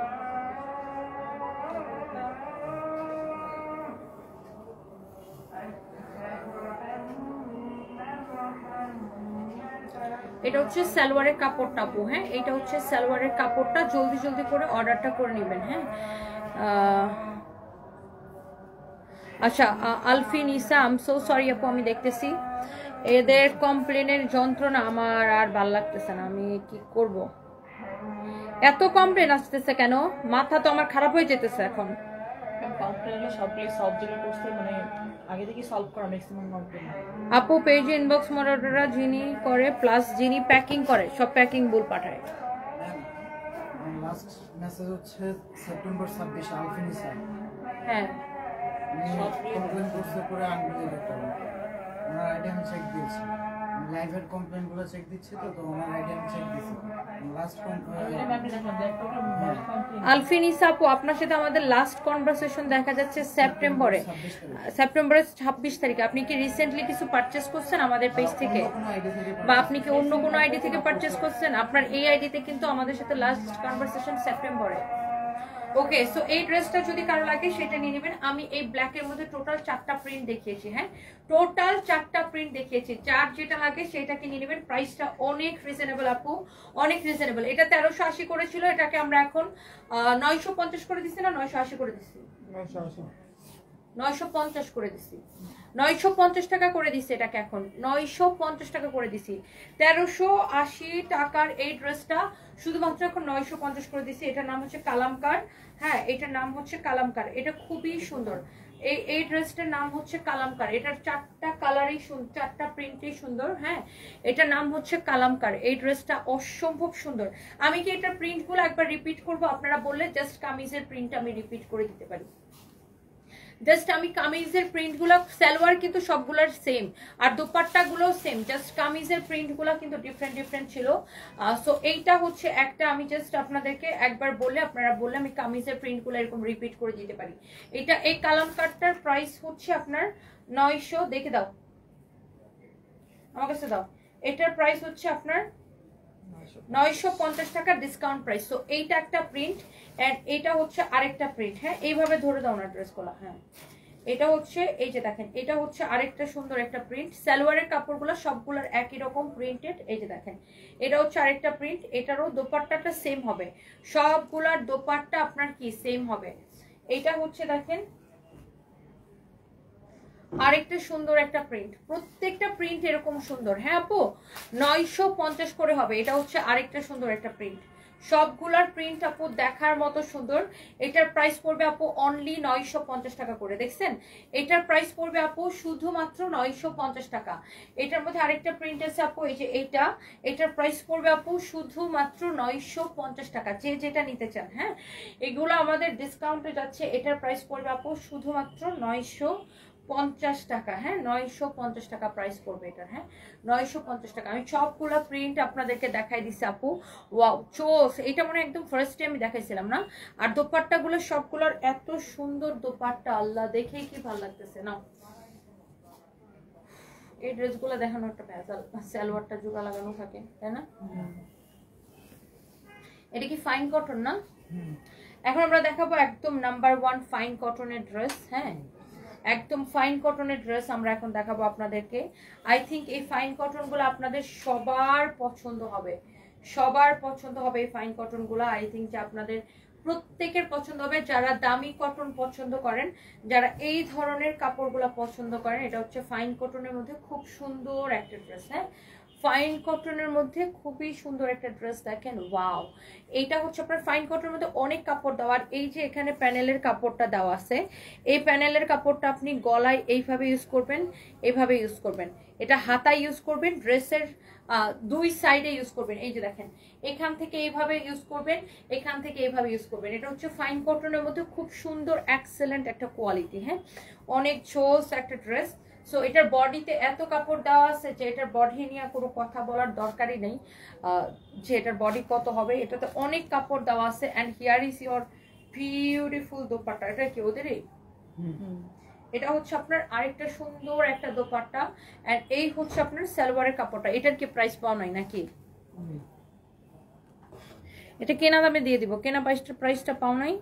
এটা হচ্ছে সালোয়ারের কাপড়টা আপু। হ্যাঁ, এটা হচ্ছে সালোয়ারের কাপড়টা, জলদি জলদি করে অর্ডারটা করে নেবেন। হ্যাঁ, আচ্ছা আলফিন ইসা, আই এম সো সরি আপু, আমি দেখতেছি এদের কমপ্লেনের যন্ত্রণা আমার আর ভাল লাগতেছে না, আমি কি করব? এত কমপ্লেন আসতেছে কেন? মাথা তো আমার খারাপ হয়ে যেতেছে এখন। আপু পেজে ইনবক্স মডারেটররা যিনি করে প্লাস যিনি প্যাকিং করে সব প্যাকিং ভুল পাঠায়। লাস্ট মেসেজ হচ্ছে সেপ্টেম্বর 26 আলফিন ইসা। হ্যাঁ, কমপ্লেন করতে করে আনবিলে দেখতে হবে। ওনার আইডি আমি চেক দিয়েছি, লাইভের কমপ্লেন গুলো চেক দিচ্ছি, তো ওনার আইডি আমি চেক দিয়েছি। লাস্ট আলফিন ইসা আপু, আপনার সাথে আমাদের লাস্ট কনভারসেশন দেখা যাচ্ছে সেপ্টেম্বরের 26 তারিখে। আপনি কি রিসেন্টলি কিছু পারচেজ করছেন আমাদের পেজ থেকে, বা আপনি কি অন্য কোনো আইডি থেকে পারচেজ করছেন? আপনার এই আইডিতে কিন্তু আমাদের সাথে লাস্ট কনভারসেশন সেপ্টেম্বরে। ওকে, সো এই ড্রেসটা যদি কারো লাগে সেটা নিয়ে নেবেন। আমি এই ব্ল্যাকের মধ্যে টোটাল 4টা প্রিন্ট দেখিয়েছি। হ্যাঁ, টোটাল 4টা প্রিন্ট দেখিয়েছি, যার যেটা লাগে সেটাকে নিয়ে নেবেন। প্রাইসটা অনেক রিজনেবল আপু, অনেক রিজনেবল। এটা 1380 করেছিল, এটাকে আমরা এখন 950 করে দিচ্ছি না 980 করে দিচ্ছি? 950 করে দিচ্ছি, 950 টাকা করে দিচ্ছি এটাকে এখন 950 টাকা করে দিচ্ছি। 1380 টাকার এই ড্রেসটা শুধুমাত্র এখন 950 করে দিচ্ছি। এটার নাম হচ্ছে কালামকার। হ্যাঁ, এটার নাম হচ্ছে কালামকার, এটা খুবই সুন্দর। এই ড্রেসটার নাম হচ্ছে কালামকার। এটার 4টা কালারই সুন্দর, 4টা প্রিন্টই সুন্দর। হ্যাঁ, এটার নাম হচ্ছে কালামকার। এই ড্রেসটা অসম্ভব সুন্দর। আমি কি এটার প্রিন্টগুলো একবার রিপিট করব? আপনারা বললে জাস্ট কামিজের প্রিন্ট আমি রিপিট করে দিতে পারি। জাস্ট আমি কামিজের প্রিন্টগুলো, সালোয়ার কিন্তু সবগুলোর সেম, আর দোপাট্টা গুলো সেম, জাস্ট কামিজের প্রিন্টগুলো কিন্তু ডিফারেন্ট ডিফারেন্ট ছিল। সো এইটা হচ্ছে একটা, আমি জাস্ট আপনাদেরকে একবার বললে আপনারা বললে আমি কামিজের প্রিন্টগুলো এরকম রিপিট করে দিতে পারি। এটা এই কালামকারটার প্রাইস হচ্ছে আপনার 900, দেখে দাও আমার কাছে দাও, এটার প্রাইস হচ্ছে আপনার 950 টাকা ডিসকাউন্ট প্রাইস। তো এইটা একটা প্রিন্ট, এন্ড এটা হচ্ছে আরেকটা প্রিন্ট। হ্যাঁ, এইভাবে ধরে দাও না ড্রেসগুলো। হ্যাঁ, এটা হচ্ছে, এই যে দেখেন, এটা হচ্ছে আরেকটা সুন্দর একটা প্রিন্ট। সালোয়ারের কাপড়গুলো সবগুলোর একই রকম প্রিন্টেড। এই যে দেখেন, এটা হচ্ছে আরেকটা প্রিন্ট। এটারও দোপাট্টাটা সেম হবে, সবগুলার দোপাট্টা আপনার কি সেম হবে। এটা হচ্ছে দেখেন আরেকটা সুন্দর একটা প্রিন্ট, প্রত্যেকটা প্রিন্ট এরকম সুন্দর। হ্যাঁ আপু, 950 করে হবে। এটা হচ্ছে আরেকটা সুন্দর একটা প্রিন্ট, সবগুলার প্রিন্ট আপু দেখার মতো সুন্দর। এটার প্রাইস পড়বে আপু অনলি 950 টাকা করে। দেখছেন, এটার প্রাইস পড়বে আপু শুধুমাত্র 950 টাকা। এটার মধ্যে আরেকটা প্রিন্ট আছে আপু, এই যে এইটা, এটার প্রাইস পড়বে আপু শুধুমাত্র 950 টাকা, যে যেটা নিতে চান। হ্যাঁ, এগুলো আমাদের ডিসকাউন্টে যাচ্ছে। এটার প্রাইস পড়বে আপু শুধুমাত্র 950 টাকা। হ্যাঁ, 950 টাকা প্রাইস পড়বে এটার। হ্যাঁ, 950 টাকা। আমি সবগুলো প্রিন্ট আপনাদেরকে দেখাই দিচ্ছি আপু। ওয়াও, চোস, এটা মনে একদম ফার্স্ট টাইম দেখাইছিলাম না। আর দোপাট্টাগুলো সবগুলোর এত সুন্দর দোপাট্টা, আল্লাহ দেখেই কি ভালো লাগতেছে না। এই ড্রেসগুলো দেখানো একটা ভেজাল, সালোয়ারটা জোড়া লাগানো থাকে, তাই না? এটা কি ফাইন কটন না? এখন আমরা দেখাবো একদম নাম্বার 1 ফাইন কটনের ড্রেস। হ্যাঁ, একদম ফাইন কটনের ড্রেস আমরা এখন দেখাবো আপনাদেরকে। আই থিঙ্ক এই ফাইন কটন গুলো আপনাদের সবার পছন্দ হবে, সবার পছন্দ হবে এই ফাইন কটন গুলো। আই থিঙ্ক যে আপনাদের প্রত্যেকের পছন্দ হবে, যারা দামি কটন পছন্দ করেন, যারা এই ধরনের কাপড়গুলো পছন্দ করেন। এটা হচ্ছে ফাইন কটনের মধ্যে খুব সুন্দর একটা ড্রেস। হ্যাঁ, ফাইন কটনের মধ্যে খুবই সুন্দর একটা ড্রেস দেখেন, ওয়াও। এইটা হচ্ছে আপনার ফাইন কটনের মধ্যে অনেক কাপড় দেওয়া, আর এই যে এখানে প্যানেলের কাপড়টা দেওয়া আছে, এই প্যানেলের কাপড়টা আপনি গলায় এইভাবে ইউজ করবেন, এইভাবে ইউজ করবেন, এটা হাতায় ইউজ করবেন, ড্রেসের দুই সাইডে ইউজ করবেন। এই যে দেখেন, এখান থেকে এইভাবে ইউজ করবেন, এখান থেকে এইভাবে ইউজ করবেন। এটা হচ্ছে ফাইন কটনের মধ্যে খুব সুন্দর এক্সেলেন্ট একটা কোয়ালিটি, হ্যাঁ, অনেক জোস একটা ড্রেস। সো এটার বডিতে এত কাপড় দেওয়া আছে যে এটার বডি নিয়ে কোনো কথা বলার দরকারই নেই যে এটার বডি কত হবে, এটাতে অনেক কাপড় দেওয়া আছে। And here is your beautiful dupatta. এটা কি ওদেরই? এটা হচ্ছে আপনার আরেকটা সুন্দর একটা দোপাট্টা, এন্ড এই হচ্ছে আপনার সালোয়ারের কাপড়টা। এটার কি প্রাইস পাও নাই নাকি? এটা কেনা দামে দিয়ে দিব, কেনা প্রাইসটা পাও নাই?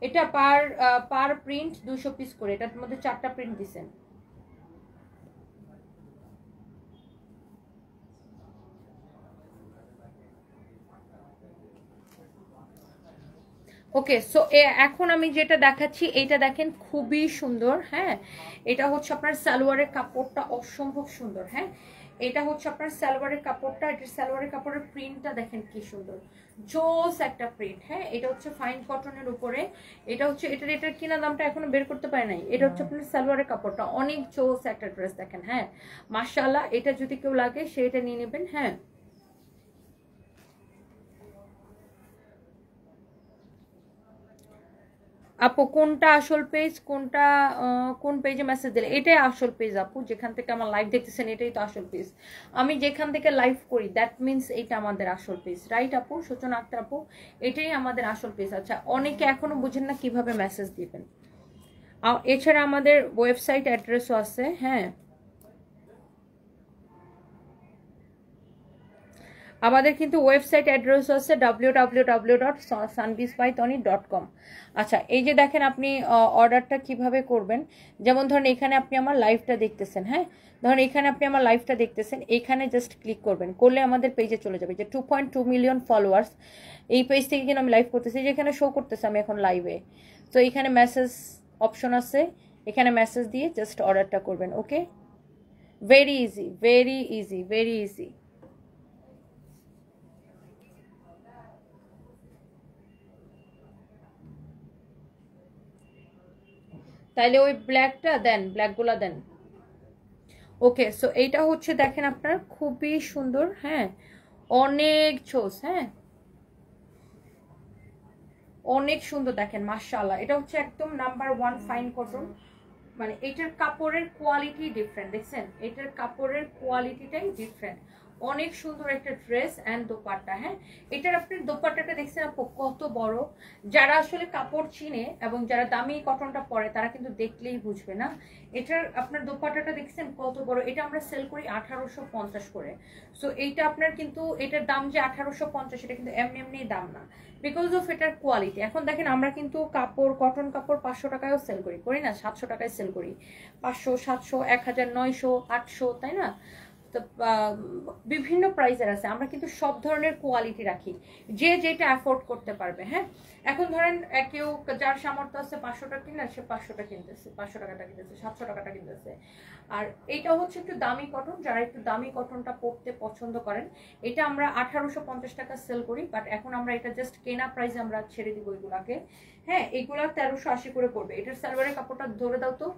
এটা পার প্রিন্ট 200 পিস করে, এটার মধ্যে 4টা প্রিন্ট দিছেন। ওকে, সো এখন আমি যেটা দেখাচ্ছি এইটা দেখেন খুবই সুন্দর, হ্যাঁ। এটা হচ্ছে আপনার সালোয়ারের কাপড়টা অসম্ভব সুন্দর, হ্যাঁ। এটা হচ্ছে আপনার সালোয়ারের কাপড়টা, এটা সালোয়ারের কাপড়ের প্রিন্টটা দেখেন কি সুন্দর, জোস একটা প্রিন্ট, হ্যাঁ। এটা হচ্ছে ফাইন কটনের উপরে, এটা হচ্ছে এটার কিনা দামটা এখনো বের করতে পারে নাই। এটা হচ্ছে আপনার সালোয়ারের কাপড়টা, অনেক জোস একটা ড্রেস দেখেন, হ্যাঁ, মাশাআল্লাহ। এটা যদি কেউ লাগে সেটা নিয়ে নেবেন, হ্যাঁ। আপু কোনটা আসল পেজ, কোনটা কোন পেজে মেসেজ দিলে? এটাই আসল পেজ আপু, যেখান থেকে আমার লাইভ দেখতেছেন এটাই তো আসল পেজ। আমি যেখান থেকে লাইভ করি দ্যাট মিন্স এইটা আমাদের আসল পেজ, রাইট আপু? সূচনা আক্তার আপু, এটাই আমাদের আসল পেজ। আচ্ছা, অনেকে এখনো বুঝেন না কিভাবে মেসেজ দিবেন। এছাড়া আমাদের ওয়েবসাইট অ্যাড্রেসও আছে, হ্যাঁ। আমাদের কিন্তু ওয়েবসাইট অ্যাড্রেস আছে www.sunbeesbytony.com। আচ্ছা, এই যে দেখেন আপনি অর্ডারটা কিভাবে করবেন, যেমন ধরেন এখানে আপনি আমার লাইভটা দেখতেছেন, হ্যাঁ, ধরেন এখানে আপনি আমার লাইভটা দেখতেছেন, এখানে জাস্ট ক্লিক করবেন, করলে আমাদের পেজে চলে যাবে, যে 2.2 মিলিয়ন ফলোয়ার্স এই পেজ থেকে কিন্তু আমি লাইভ করতেছি, যেখানে শো করতেছে আমি এখন লাইভে। তো এখানে মেসেজ অপশন আছে, এখানে মেসেজ দিয়ে জাস্ট অর্ডারটা করবেন। Okay, very easy, very easy, very easy. তাইলে ওই ব্ল্যাকটা দেন, ব্ল্যাকগুলা দেন। ওকে, সো এইটা হচ্ছে দেখেন আপনার খুবই সুন্দর, হ্যাঁ, অনেক ছোস, হ্যাঁ, অনেক সুন্দর দেখেন, মাশাআল্লাহ। এটা হচ্ছে একদম নাম্বার 1 ফাইন কটন, মানে এটার কাপড়ের কোয়ালিটি ডিফারেন্ট, দেখছেন? এটার কাপড়ের কোয়ালিটিটাই ডিফারেন্ট, অনেক সুন্দর একটা ড্রেস অ্যান্ড দোপাট্টা, হ্যাঁ। এটার আপনার দোপাট্টাটা দেখছেন আপু কত বড়, যারা আসলে কাপড় চিনে এবং যারা দামি কটনটা পরে তারা কিন্তু দেখলেই বুঝবে না। এটার আপনার দোপাট্টাটা দেখছেন কত বড়, এটা আমরা সেল করি 1850 করে। সো এইটা আপনার কিন্তু এটার দাম যে 1850, এটা কিন্তু এমনি এমনি দাম না, বিকজ অফ এটার কোয়ালিটি। এখন দেখেন আমরা কিন্তু কাপড়, কটন কাপড় 500 টাকায়ও সেল করি, করি না? 700 টাকায় সেল করি, 500, 700, 1000, 900, 800, তাই না? তো বিভিন্ন প্রাইসের আছে, আমরা কিন্তু সব ধরনের কোয়ালিটি রাখি, যে যেটা অ্যাফোর্ড করতে পারবে, হ্যাঁ। এখন ধরেন কেউ যার সামর্থ্য আছে 500 টাকা কিনা, সে 500টা কিনতেছে, 500 টাকাটা কিনতেছে, 700 টাকাটা কিনতেছে। আর এটা হচ্ছে একটু দামি কটন, যারা একটু দামি কটনটা পরতে পছন্দ করেন, এটা আমরা 1850 টাকা সেল করি, বাট এখন আমরা এটা জাস্ট কেনা প্রাইসে আমরা ছেড়ে দিব এগুলাকে, হ্যাঁ। এগুলা 1380 করে পড়বে। এটার সালোয়ারের কাপড়টা ধরে দাও তো।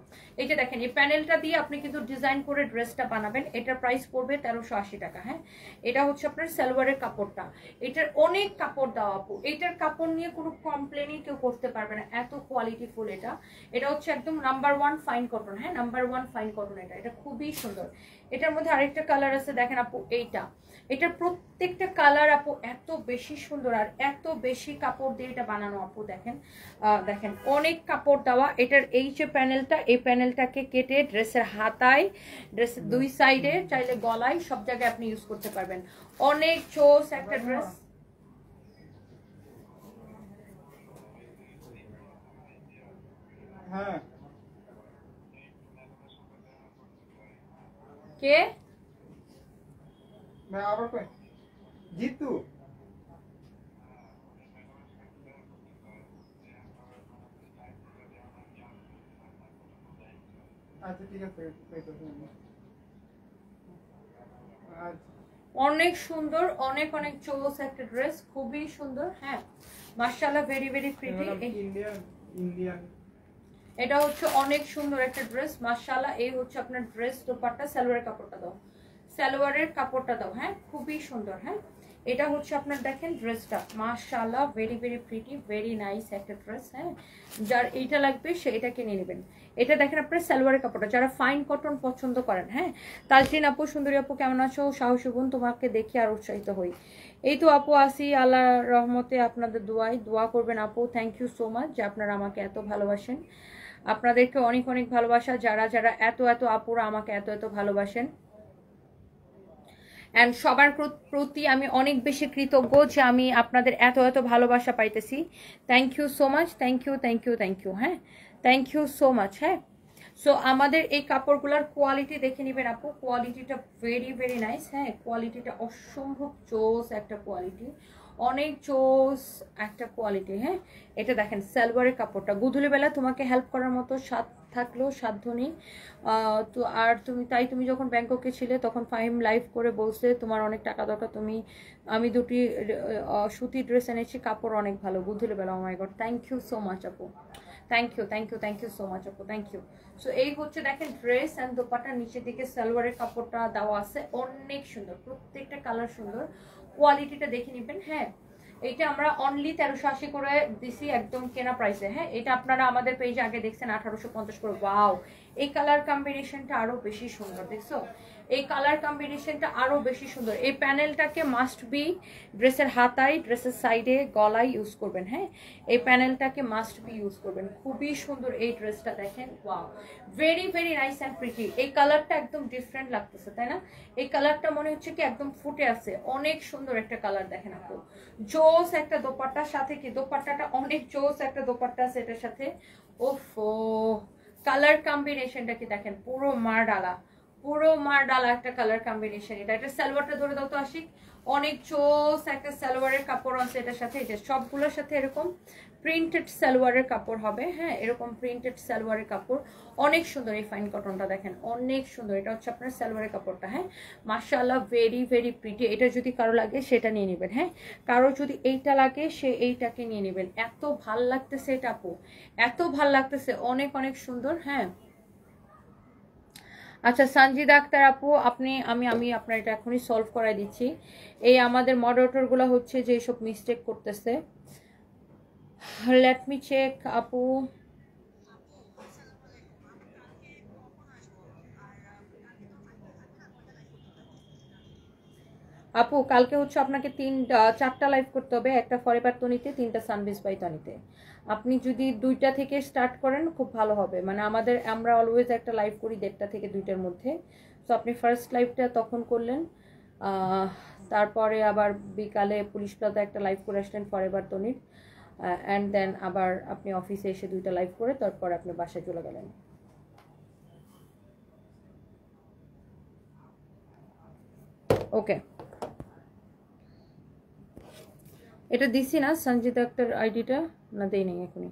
এই যে দেখেন, এই প্যানেলটা দিয়ে আপনি কিন্তু ডিজাইন করে ড্রেসটা বানাবেন, এটার প্রাইস পড়বে 1380 টাকা, হ্যাঁ। এটা হচ্ছে আপনার সালোয়ারের কাপড়টা, এটার অনেক কাপড় দেওয়া আপু, এটার কাপড় নিয়ে কোনো কমপ্লেনই কেউ করতে পারবে না, এত কোয়ালিটিফুল এটা। এটা হচ্ছে একদম নাম্বার 1 ফাইন কটন, হ্যাঁ, নাম্বার 1 ফাইন কটন। এটা খুবই সুন্দর। এটার মধ্যে আরেকটা কালার আছে দেখেন আপু, এইটা, এটার প্রত্যেকটা কালার আপু এত বেশি সুন্দর, আর এত বেশি কাপড় দিয়ে এটা বানানো আপু, দেখেন দেখেন অনেক কাপড় দেওয়া। এটার এই যে প্যানেলটা, এই প্যানেলটাকে কেটে ড্রেসের হাতায়, ড্রেসের দুই সাইডে, চাইলে গলায়, সব জায়গায় আপনি ইউজ করতে পারবেন। অনেক চোস একটা ড্রেস। হ্যাঁ, কে मैं आवर पे जीतू আচ্ছা ঠিক আছে অনেক সুন্দর, অনেক অনেক চোস একটা ড্রেস, খুবই সুন্দর। হ্যাঁ মাশাআল্লাহ, ভেরি ভেরি প্রিটি। ইন্ডিয়ান এটা হচ্ছে অনেক সুন্দর একটা ড্রেস মাশাআল্লাহ। এই হচ্ছে আপনার ড্রেস, দোপাট্টা, সালোয়ারের কাপড়টা দাও, সালোয়ারের কাপড়টা দাও। হ্যাঁ খুবই সুন্দর। হ্যাঁ এটা হচ্ছে আপনার দেখেন ড্রেসটা মাশাআল্লাহ, very very pretty, very nice একটা ড্রেস। হ্যাঁ যার এইটা লাগবে সে এটা কিনে নেবেন। এটা দেখেন আপনার সালোয়ারের কাপড়টা, যারা ফাইন কটন পছন্দ করেন। হ্যাঁ তাজরিন আপু, সুন্দরী আপু কেমন আছো? সাহসী বোন, তোমাকে দেখে আর উৎসাহিত হই। এই তো আপু আসি, আল্লাহ রহমতে আপনাদের দোয়া করবেন আপু। থ্যাংক ইউ সো মাচ যে আপনারা আমাকে এত ভালোবাসেন। আপনাদেরকে অনেক অনেক ভালোবাসা, যারা যারা এত এত আপুরা আমাকে এত এত ভালোবাসেন। অ্যান্ড সবার প্রতি আমি অনেক বেশি কৃতজ্ঞ যে আমি আপনাদের এত এত ভালোবাসা পাইতেছি। Thank you so much, thank you thank you thank you. হ্যাঁ থ্যাংক ইউ সো মাচ। হ্যাঁ সো আমাদের এই কাপড়গুলোর কোয়ালিটি দেখে নেবেন আপু, কোয়ালিটিটা ভেরি ভেরি নাইস। হ্যাঁ কোয়ালিটিটা অসম্ভব জোস একটা কোয়ালিটি, অনেক জোস একটা কোয়ালিটি। হ্যাঁ এটা দেখেন সালোয়ারের কাপড়টা, গধূলিবেলা তোমাকে হেল্প করার মতো থাকলেও সাধ্য নেই। তো আর তুমি যখন ব্যাংককে ছিলে তখন ফাহিম লাইভ করে বলছে তোমার অনেক টাকা দরকার, আমি দুটি সুতি ড্রেস এনেছি, কাপড় অনেক ভালো গধূলিবেলা। Oh my god, thank you so much আপু, thank you thank you thank you so much আপু, থ্যাংক ইউ। সো এই হচ্ছে দেখেন ড্রেস অ্যান্ড দোপাট্টার নিচের দিকে সালোয়ারের কাপড়টা দেওয়া আছে, অনেক সুন্দর, প্রত্যেকটা কালার সুন্দর, কোয়ালিটিটা দেখে নেবেন। হ্যাঁ এইটা আমরা অনলি 1380 করে দিছি একদম কেনা প্রাইসে। হ্যাঁ এটা আপনারা আমাদের পেজে আগে দেখছেন 1850 করে। ওয়াও এই কালার কম্বিনেশনটা আরো বেশি সুন্দর, দেখছো এই কালার কম্বিনেশনটা আরো বেশি সুন্দর। এই প্যানেলটাকে মাস্ট বি ড্রেসের হাতায়, ড্রেসের সাইডে, গলায় ইউজ করবেন। হ্যাঁ এই প্যানেলটাকে মাস্ট বি ইউজ করবেন, খুবই সুন্দর এই ড্রেসটা দেখেন। Wow very very nice and pretty. এই কালারটা একদম ডিফারেন্ট লাগতেছে তাই না? এই কালারটা মনে হচ্ছে কি একদম ফুটে আছে, অনেক সুন্দর একটা কালার দেখেন আপু। জোস একটা দোপাট্টার সাথে, কি দোপাট্টাটা অনেক জোস একটা দোপাট্টা আছে এটার সাথে। ওফো কালার কম্বিনেশনটা কি দেখেন, পুরো মার ডালা একটা কালার কম্বিনেশন। এটা সালোয়ারটা ধরে দাও তো আশিক, অনেক জোস একটা সালোয়ারের কাপড় আছে এটার সাথে। এটা সবগুলোর সাথে এরকম প্রিন্টেড সালোয়ারের কাপড় হবে। হ্যাঁ এরকম প্রিন্টেড সালোয়ারের কাপড়, অনেক সুন্দর। এই ফাইন কটনটা দেখেন অনেক সুন্দর, এটা হচ্ছে আপনার সালোয়ারের কাপড়টা। হ্যাঁ মাশাআল্লাহ ভেরি ভেরি প্রিটি। এটা যদি কারো লাগে সেটা নিয়ে নেবেন। হ্যাঁ কারো যদি এইটা লাগে সে এইটাকে নিয়ে নেবেন। এত ভাল লাগতেছে এটা আপু, এত ভাল লাগতেছে, অনেক অনেক সুন্দর। হ্যাঁ আচ্ছা সঞ্জিদা আক্তার আপু, আমি আপনার এটা এখনই সলভ করাই দিচ্ছি। এই আমাদের মডারেটরগুলো হচ্ছে যে সব মিস্টেক করতেছে। লেট মি চেক আপু। আপু কালকে হচ্ছে আপনাকে 4টা লাইভ করতে হবে, একটা ফরেভার তনিতে, 3টা সানবিজ বাই তনিতে। আপনি যদি 2টা থেকে স্টার্ট করেন খুব ভালো হবে। মানে আমরা অলওয়েজ একটা লাইভ করি 1:30 থেকে 2টার মধ্যে। তো আপনি ফার্স্ট লাইভটা তখন করলেন, তারপরে আবার বিকালে পুলিশ প্লাজা একটা লাইভ করে আসলেন ফরেভার তনির, অ্যান্ড দেন আবার আপনি অফিসে এসে 2টা লাইভ করে তারপর আপনি বাসায় চলে গেলেন। ওকে এটা দিছি না সঞ্জিতা আক্তার আইডিটা, না দেই নাই এখনই।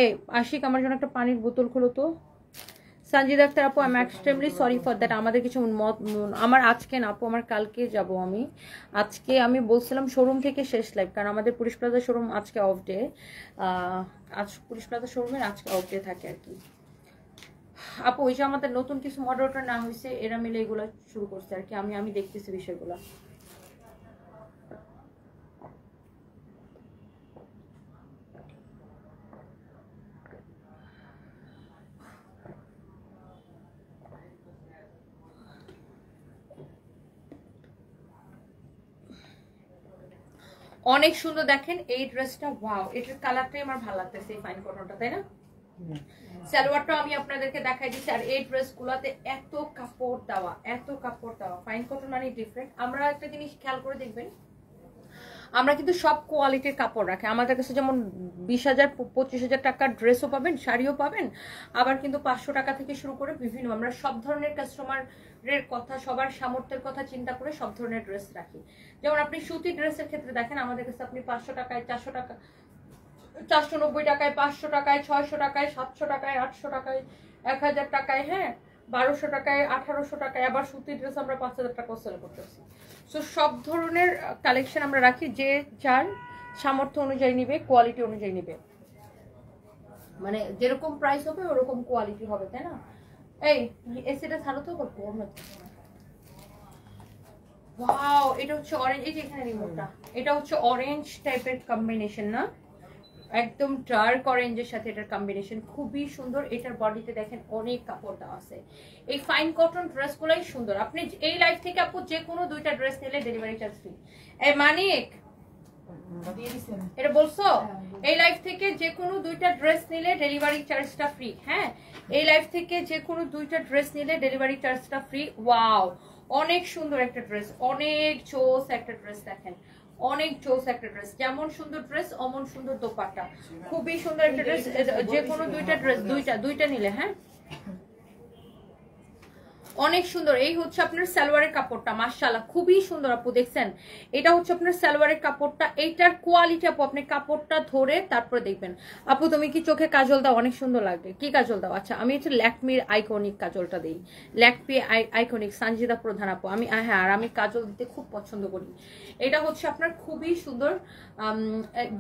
এই আশিক আমার জন্য একটা পানির বোতল খোলো তো। সঞ্জিতা আক্তার আপু, I am extremely sorry for that. আমাদের কিছু আমার আজকে না আপু, আমার কালকে যাব আমি। আজকে আমি বলছিলাম শোরুম থেকে শেষ লাইভ, কারণ আমাদের পুলিশ প্লাজা শোরুম আজকে অফ ডে। আজ পুলিশ প্লাজা শোরুমের আজকে অফ ডে থাকে আর কি আপু। ওই যে আমাদের নতুন কিছু মডারেটর না হয়েছে, এরা মিলে এগুলো শুরু করছে আর কি। আমি দেখতেছি বিষয়গুলো। অনেক সুন্দর দেখেন এই ড্রেসটা। ওয়াও এটার কালারটাই আমার ভালো লাগতেছে, এই ফাইন কটনটা তাই না? সালোয়ারটা আমি আপনাদেরকে দেখাই দিচ্ছি। আর এই ড্রেসগুলোতে এত কাপড় দেওয়া, এত কাপড় দেওয়া, ফাইন কটন মানে ডিফারেন্ট। আমরা একটা জিনিস খেয়াল করে দেখবেন, আমরা কিন্তু সব কোয়ালিটির কাপড় রাখি আমাদের কাছে। যেমন 20,000 25,000 টাকার ড্রেসও পাবেন, শাড়িও পাবেন, আবার কিন্তু 500 টাকা থেকে শুরু করে বিভিন্ন, আমরা সব ধরনের কাস্টমারের কথা, সবার সামর্থ্যের কথা চিন্তা করে সব ধরনের ড্রেস রাখি। যেমন আপনি সুতি ড্রেসের ক্ষেত্রে দেখেন আমাদের কাছে আপনি 500 টাকায়, 400 টাকা, 490 টাকায়, 500 টাকায়, 600 টাকায়, 700 টাকায়, 800 টাকায়, 1000 টাকায়, হ্যাঁ 1200 টাকায়, 1800 টাকায়, আবার সুতির ড্রেস আমরা 5000 টাকাও সেল করতেছি। সো সব ধরনের কালেকশন আমরা রাখি, যে যার সামর্থ্য অনুযায়ী নিবে, কোয়ালিটি অনুযায়ী নিবে, মানে যেরকম প্রাইস হবে ওরকম কোয়ালিটি হবে, তাই না? এই এসিটা ছাড়ো তো, গরম লাগছে। ওয়াও, এটা হচ্ছে অরেঞ্জ, এই যে এখানে রিমোটটা, এটা হচ্ছে অরেঞ্জ টাইপের কম্বিনেশন না, একদম ডার্ক অরেঞ্জের সাথে এটার কম্বিনেশন খুবই সুন্দর। এটার বডিতে দেখেন অনেক কাপড় দেওয়া আছে। এই ফাইন কটন ড্রেসগুলোই সুন্দর। আপনি এই লাইফ থেকে আপু যে কোনো 2টা ড্রেস নিলে ডেলিভারি চার্জ ফ্রি। এই মানিক এটা বলছো, এই লাইফ থেকে যে কোনো 2টা ড্রেস নিলে ডেলিভারি চার্জটা ফ্রি। হ্যাঁ, এই লাইফ থেকে যে কোনো 2টা ড্রেস নিলে ডেলিভারি চার্জটা ফ্রি। ওয়াও, অনেক সুন্দর একটা ড্রেস, অনেক জোস একটা ড্রেস। দেখেন অনেক জোস একটা ড্রেস, যেমন সুন্দর ড্রেস অমন সুন্দর দোপাট্টা, খুবই সুন্দর একটা ড্রেস। যে কোনো 2টা ড্রেস, দুইটা নিলে, হ্যাঁ অনেক সুন্দর। এই হচ্ছে আপনার সালোয়ারের কাপড়টা, মাশাআল্লাহ খুবই সুন্দর আপু, দেখছেন? এটা হচ্ছে আপনার সালোয়ারের কাপড়টা। এইটার কোয়ালিটি আপু আপনি কাপড়টা ধরে তারপরে দেখবেন। আপু তুমি কি চোখে কাজল দাও? অনেক সুন্দর লাগে। কি কাজল দাও? আচ্ছা, আমি হচ্ছে ল্যাকমির আইকনিক কাজলটা দিই, ল্যাকমি আইকনিক, সঞ্জিদা প্রধান আপু। আমি হ্যাঁ, আর আমি কাজল দিতে খুব পছন্দ করি। এটা হচ্ছে আপনার খুবই সুন্দর।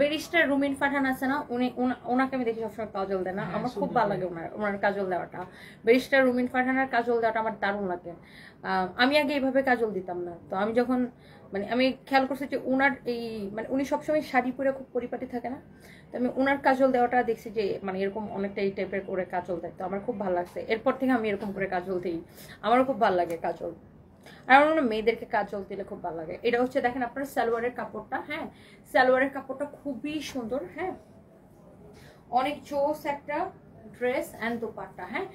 ব্যারিস্টার রুমিন ফারহান আছে না, ওনাকে আমি দেখি সবসময় কাজল দেয় না, আমার খুব ভালো লাগে ওনার কাজল দেওয়াটা। ব্যারিস্টার রুমিন ফারহানের কাজল দেওয়াটা আমার দারুণ লাগে। আমি আগে এইভাবে কাজল দিতাম না, তো আমি যখন মানে আমি খেয়াল করছি যে উনার এই মানে উনি সবসময় শাড়ি পরে খুব পরিপাটি থাকে না, তো আমি উনার কাজল দেওয়াটা দেখছি যে মানে এরকম অনেকটা এই টাইপের করে কাজল দেয়, তো আমার খুব ভালো লাগছে। এরপর থেকে আমি এরকম করে কাজল দিই, আমারও খুব ভালো লাগে কাজল। আর আমার মেয়েদেরকে কাজল দিলে খুব ভালো লাগে। এটা হচ্ছে দেখেন আপনার সালোয়ারের কাপড়টা, হ্যাঁ সালোয়ারের কাপড়টা খুবই সুন্দর, হ্যাঁ অনেক জোস একটা ড্রেস এন্ড দোপাট্টা, হ্যাঁ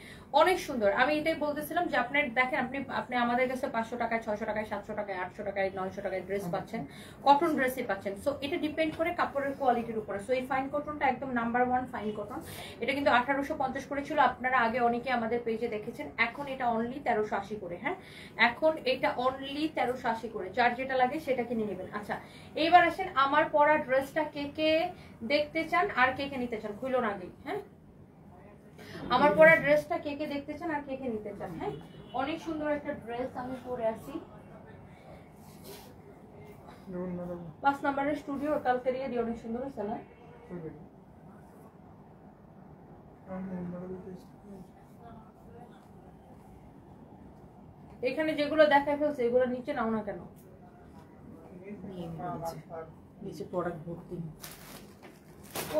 অনেক সুন্দর। আমি এটাই বলতেছিলাম যে আপনার দেখেন আপনি আমাদের কাছে 500 টাকায়, 600 টাকায়, 700 টাকায়, 800 টাকায়, 900 টাকায় ড্রেস পাচ্ছেন, কটন ড্রেসই পাচ্ছেন। সো এটা ডিপেন্ড করে কাপড়ের কোয়ালিটির উপরে। সো এই ফাইন কটনটা একদম নাম্বার 1 ফাইন কটন। এটা কিন্তু 1850 করে ছিল, আপনারা আগে অনেকে আমাদের পেজে দেখেছেন। এখন এটা অনলি 1380 করে, হ্যাঁ এখন এটা অনলি 1380 করে। যার যেটা লাগে সেটা কিনে নেবেন। আচ্ছা, এইবার আসেন আমার পরা ড্রেসটা কে কে দেখতে চান আর কে কে নিতে চান, খুলুন আগেই। হ্যাঁ, আমার পরা ড্রেসটা কে কে দেখতে চান আর কে কে নিতে চান। হ্যাঁ, অনেক সুন্দর একটা ড্রেস আমি পরে আছি। 5 নম্বরের স্টুডিও কালকে দিয়ে দিও, অনেক সুন্দর আছে না? এখানে যেগুলো দেখাই ফেলছে এগুলো নিচে নাও না কেন? নিচে প্রোডাক্ট ভর্তি। ও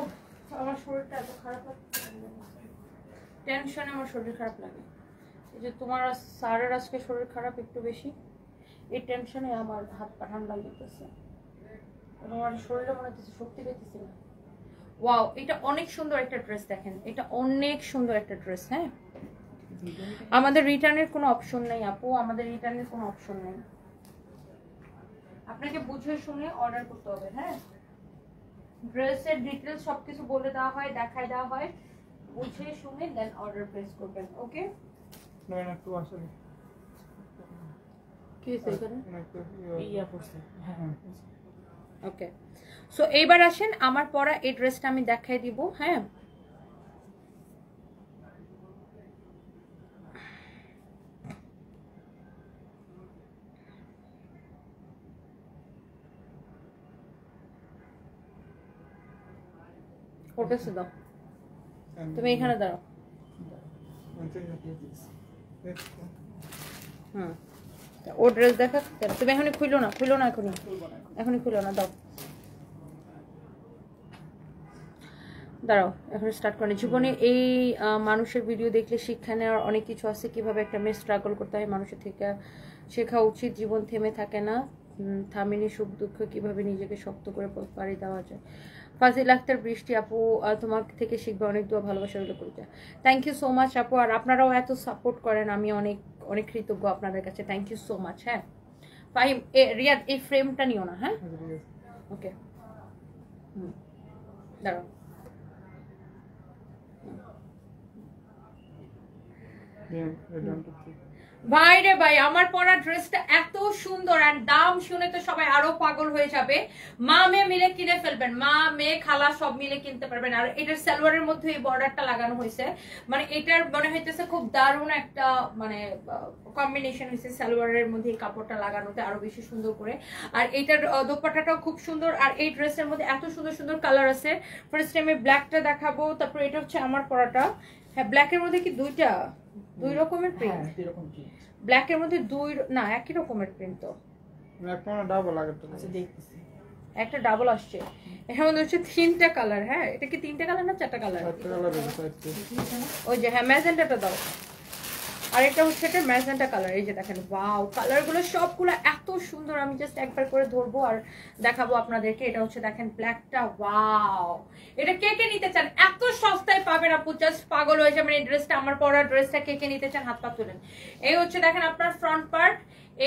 আমার শরীরটা এত খারাপ লাগছে, টেনশনে আমার শরীর খারাপ লাগে। এই যে তোমার স্যারের আজকে শরীর খারাপ একটু বেশি, এই টেনশনে আমার হাত পা ঠান্ডা লাগতেছে, আমার শরীরে মনে হচ্ছে শক্তি পেতেছি না। ওয়াও, এটা অনেক সুন্দর একটা ড্রেস। দেখেন এটা অনেক সুন্দর একটা ড্রেস। হ্যাঁ, আমাদের রিটার্নের কোনো অপশন নেই আপু, আমাদের রিটার্নের কোনো অপশন নেই, আপনাকে বুঝে শুনে অর্ডার করতে হবে। হ্যাঁ, ড্রেসের ডিটেলস সবকিছু বলে দেওয়া হয়, দেখায় দেওয়া হয়, বুঝে শুনে দেন অর্ডার প্লেস করবেন। ওকে, না একটু আসলে কি সেখানে ইয়া করছে। হ্যাঁ ওকে, সো এইবার আসেন আমার পরা এই ড্রেসটা আমি দেখাই দিব। হ্যাঁ, ওটা দাও, তুমি এখানে দাঁড়াও। হুম, ও ড্রেস দেখা, তুমি এখনই খুলো না, এখনই খুলো না, দাও দাঁড়াও, এখন স্টার্ট করেন। জীবনে এই মানুষের ভিডিও দেখলে শিক্ষা নেওয়ার অনেক কিছু আছে, কিভাবে একটা মেয়ে স্ট্রাগল করতে হয় মানুষের থেকে শেখা উচিত। জীবন থেমে থাকে না, থামেনি সুখ দুঃখ, কিভাবে নিজেকে শক্ত করে পাড়ি দেওয়া যায়। ফাজিল আক্তার বৃষ্টি আপু, তোমার থেকে শিখবে, অনেক দোয়া ভালোবাসা হইলো করতে। থ্যাংক ইউ সো মাচ আপু, আর আপনারাও এত সাপোর্ট করেন, আমি অনেক অনেক কৃতজ্ঞ আপনাদের কাছে। Thank you so much. হ্যাঁ ফাহিম, রিয়াদ এই ফ্রেমটা নিও না। হ্যাঁ ওকে, দাঁড়াও, ভাই রে ভাই, আমার পরা ড্রেসটা এত সুন্দর আর দাম শুনে তো সবাই আরো পাগল হয়ে যাবে। মা মেয়ে মিলে কিনে ফেলবেন, মা মেয়ে খালা সব মিলে কিনতে পারবেন। আর এটার সালোয়ারের মধ্যে এই বর্ডারটা লাগানো হয়েছে, মানে এটার মনে হইতেছে খুব দারুণ একটা মানে কম্বিনেশন হয়েছে সালোয়ারের মধ্যে এই কাপড়টা লাগানোতে আরো বেশি সুন্দর করে। আর এটার দোপাট্টাটাও খুব সুন্দর। আর এই ড্রেসের মধ্যে এত সুন্দর সুন্দর কালার আছে। ফার্স্ট টাইমে ব্ল্যাকটা দেখাবো, তারপর এটা হচ্ছে আমার পরাটা। হ্যাঁ, ব্ল্যাকের মধ্যে কি দুই রকমের প্রিন্ট? ব্ল্যাকের মধ্যে না একই রকমের প্রিন্ট তো, একটা ডাবল আগেরটা আছে দেখতেছি, একটা ডাবল আসছে। এর মধ্যে হচ্ছে 3টা কালার। হ্যাঁ, এটা কি 3টা কালার না 4টা কালার? 4টা কালার আছে। ওই যে হ্যাঁ, ম্যাজেন্টাটা দাও। আর এটা হচ্ছে এটা ম্যাজেন্টা কালার। এই যে দেখেন, ওয়াও, কালারগুলো সবগুলো এত সুন্দর। আমি জাস্ট একবার করে ধরবো আর দেখাবো আপনাদেরকে। এটা হচ্ছে দেখেন ব্ল্যাকটা, ওয়াও। এটা কে কে নিতে চান? এত সস্তায় পাবেন আপু, জাস্ট পাগল হয়ে যাবেন। এই ড্রেসটা, আমার পরা ড্রেসটা কে কে নিতে চান হাত পা তুলেন। এই হচ্ছে দেখেন আপনার ফ্রন্ট পার্ট,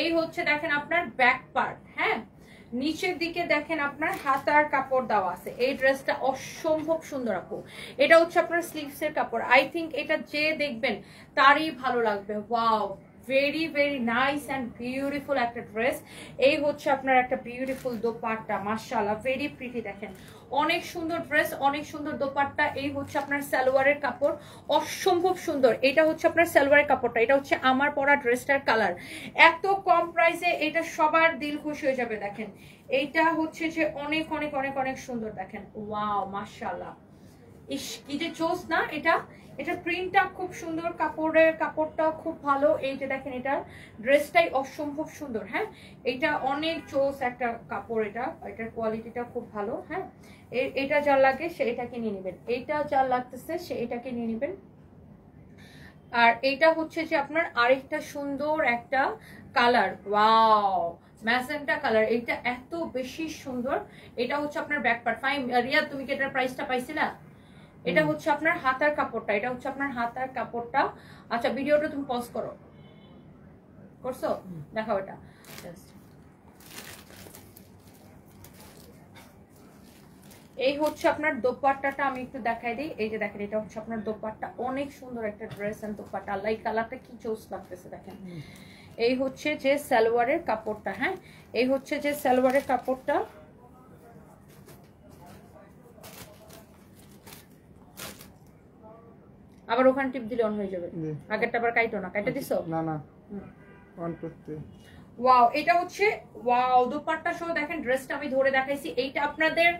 এই হচ্ছে দেখেন আপনার ব্যাক পার্ট। হ্যাঁ, নিচের দিকে দেখেন আপনার হাতার কাপড় দেওয়া আছে। এই ড্রেসটা অসম্ভব সুন্দর আপু। এটা হচ্ছে আপনার স্লিভসের কাপড়। আই থিঙ্ক এটা যে দেখবেন তারই ভালো লাগবে। Wow, very very nice and beautiful একটা ড্রেস। এই হচ্ছে আপনার একটা বিউটিফুল দোপাট্টা, মাশাআল্লাহ, ভেরি প্রিটি। দেখেন অনেক সুন্দর ড্রেস, অনেক সুন্দর দোপাট্টা। এই হচ্ছে আপনার সালোয়ারের কাপড়, অসম্ভব সুন্দর। এটা হচ্ছে আপনার সালোয়ারের কাপড়টা। এটা হচ্ছে আমার পরা ড্রেসটার কালার। এত কম প্রাইসে এটা সবার দিল খুশি হয়ে যাবে। দেখেন এইটা হচ্ছে যে অনেক অনেক অনেক অনেক সুন্দর। দেখেন, ওয়াও, মাশাআল্লাহ, ইস কি যে চোস না এটা। এটা প্রিন্টটা খুব সুন্দর, কাপড়টা খুব ভালো। এই যে দেখেন এটার ড্রেসটাই অসম্ভব সুন্দর। হ্যাঁ, এটা অনেক চোস একটা কাপড়। এটার কোয়ালিটিটা খুব ভালো। হ্যাঁ, এটা যা লাগে সে এটাকে নিয়ে নেবেন, এইটা যা লাগতেছে সে এটাকে নিয়ে নেবেন। আর এইটা হচ্ছে যে আপনার আরেকটা সুন্দর একটা কালার, ওয়াও, ম্যাজেন্টা কালার। এটা এত বেশি সুন্দর। এটা হচ্ছে আপনার ব্যাক পার্ট। ফাইন রিয়া, তুমি কি এটার প্রাইসটা পাইছিলা? এটা হচ্ছে আপনার হাতার কাপড়টা। এটা হচ্ছে আপনার হাতার কাপড়টা। আচ্ছা, ভিডিওটা তুমি পজ করছো? দেখাও এটা। এই হচ্ছে আপনার দোপাট্টাটা, আমি একটু দেখাই দিই। এই যে দেখেন, এটা হচ্ছে আপনার দোপাট্টা, অনেক সুন্দর একটা ড্রেস এন্ড দোপাট্টা। আল্লাহ, এই কালারটা কি চোস লাগতেছে দেখেন। এই হচ্ছে যে সালোয়ারের কাপড়টা। হ্যাঁ, এই হচ্ছে যে সালোয়ারের কাপড়টা। আবার ওখানে টিপ দিলে অন হয়ে যাবে। আগেরটা আবার কাইটো না, কাইটা দিছো? না না, অন করতে। ওয়াও, এটা হচ্ছে ওয়াও দোপাট্টা সহ। দেখেন ড্রেসটা আমি ধরে দেখাইছি। এইটা আপনাদের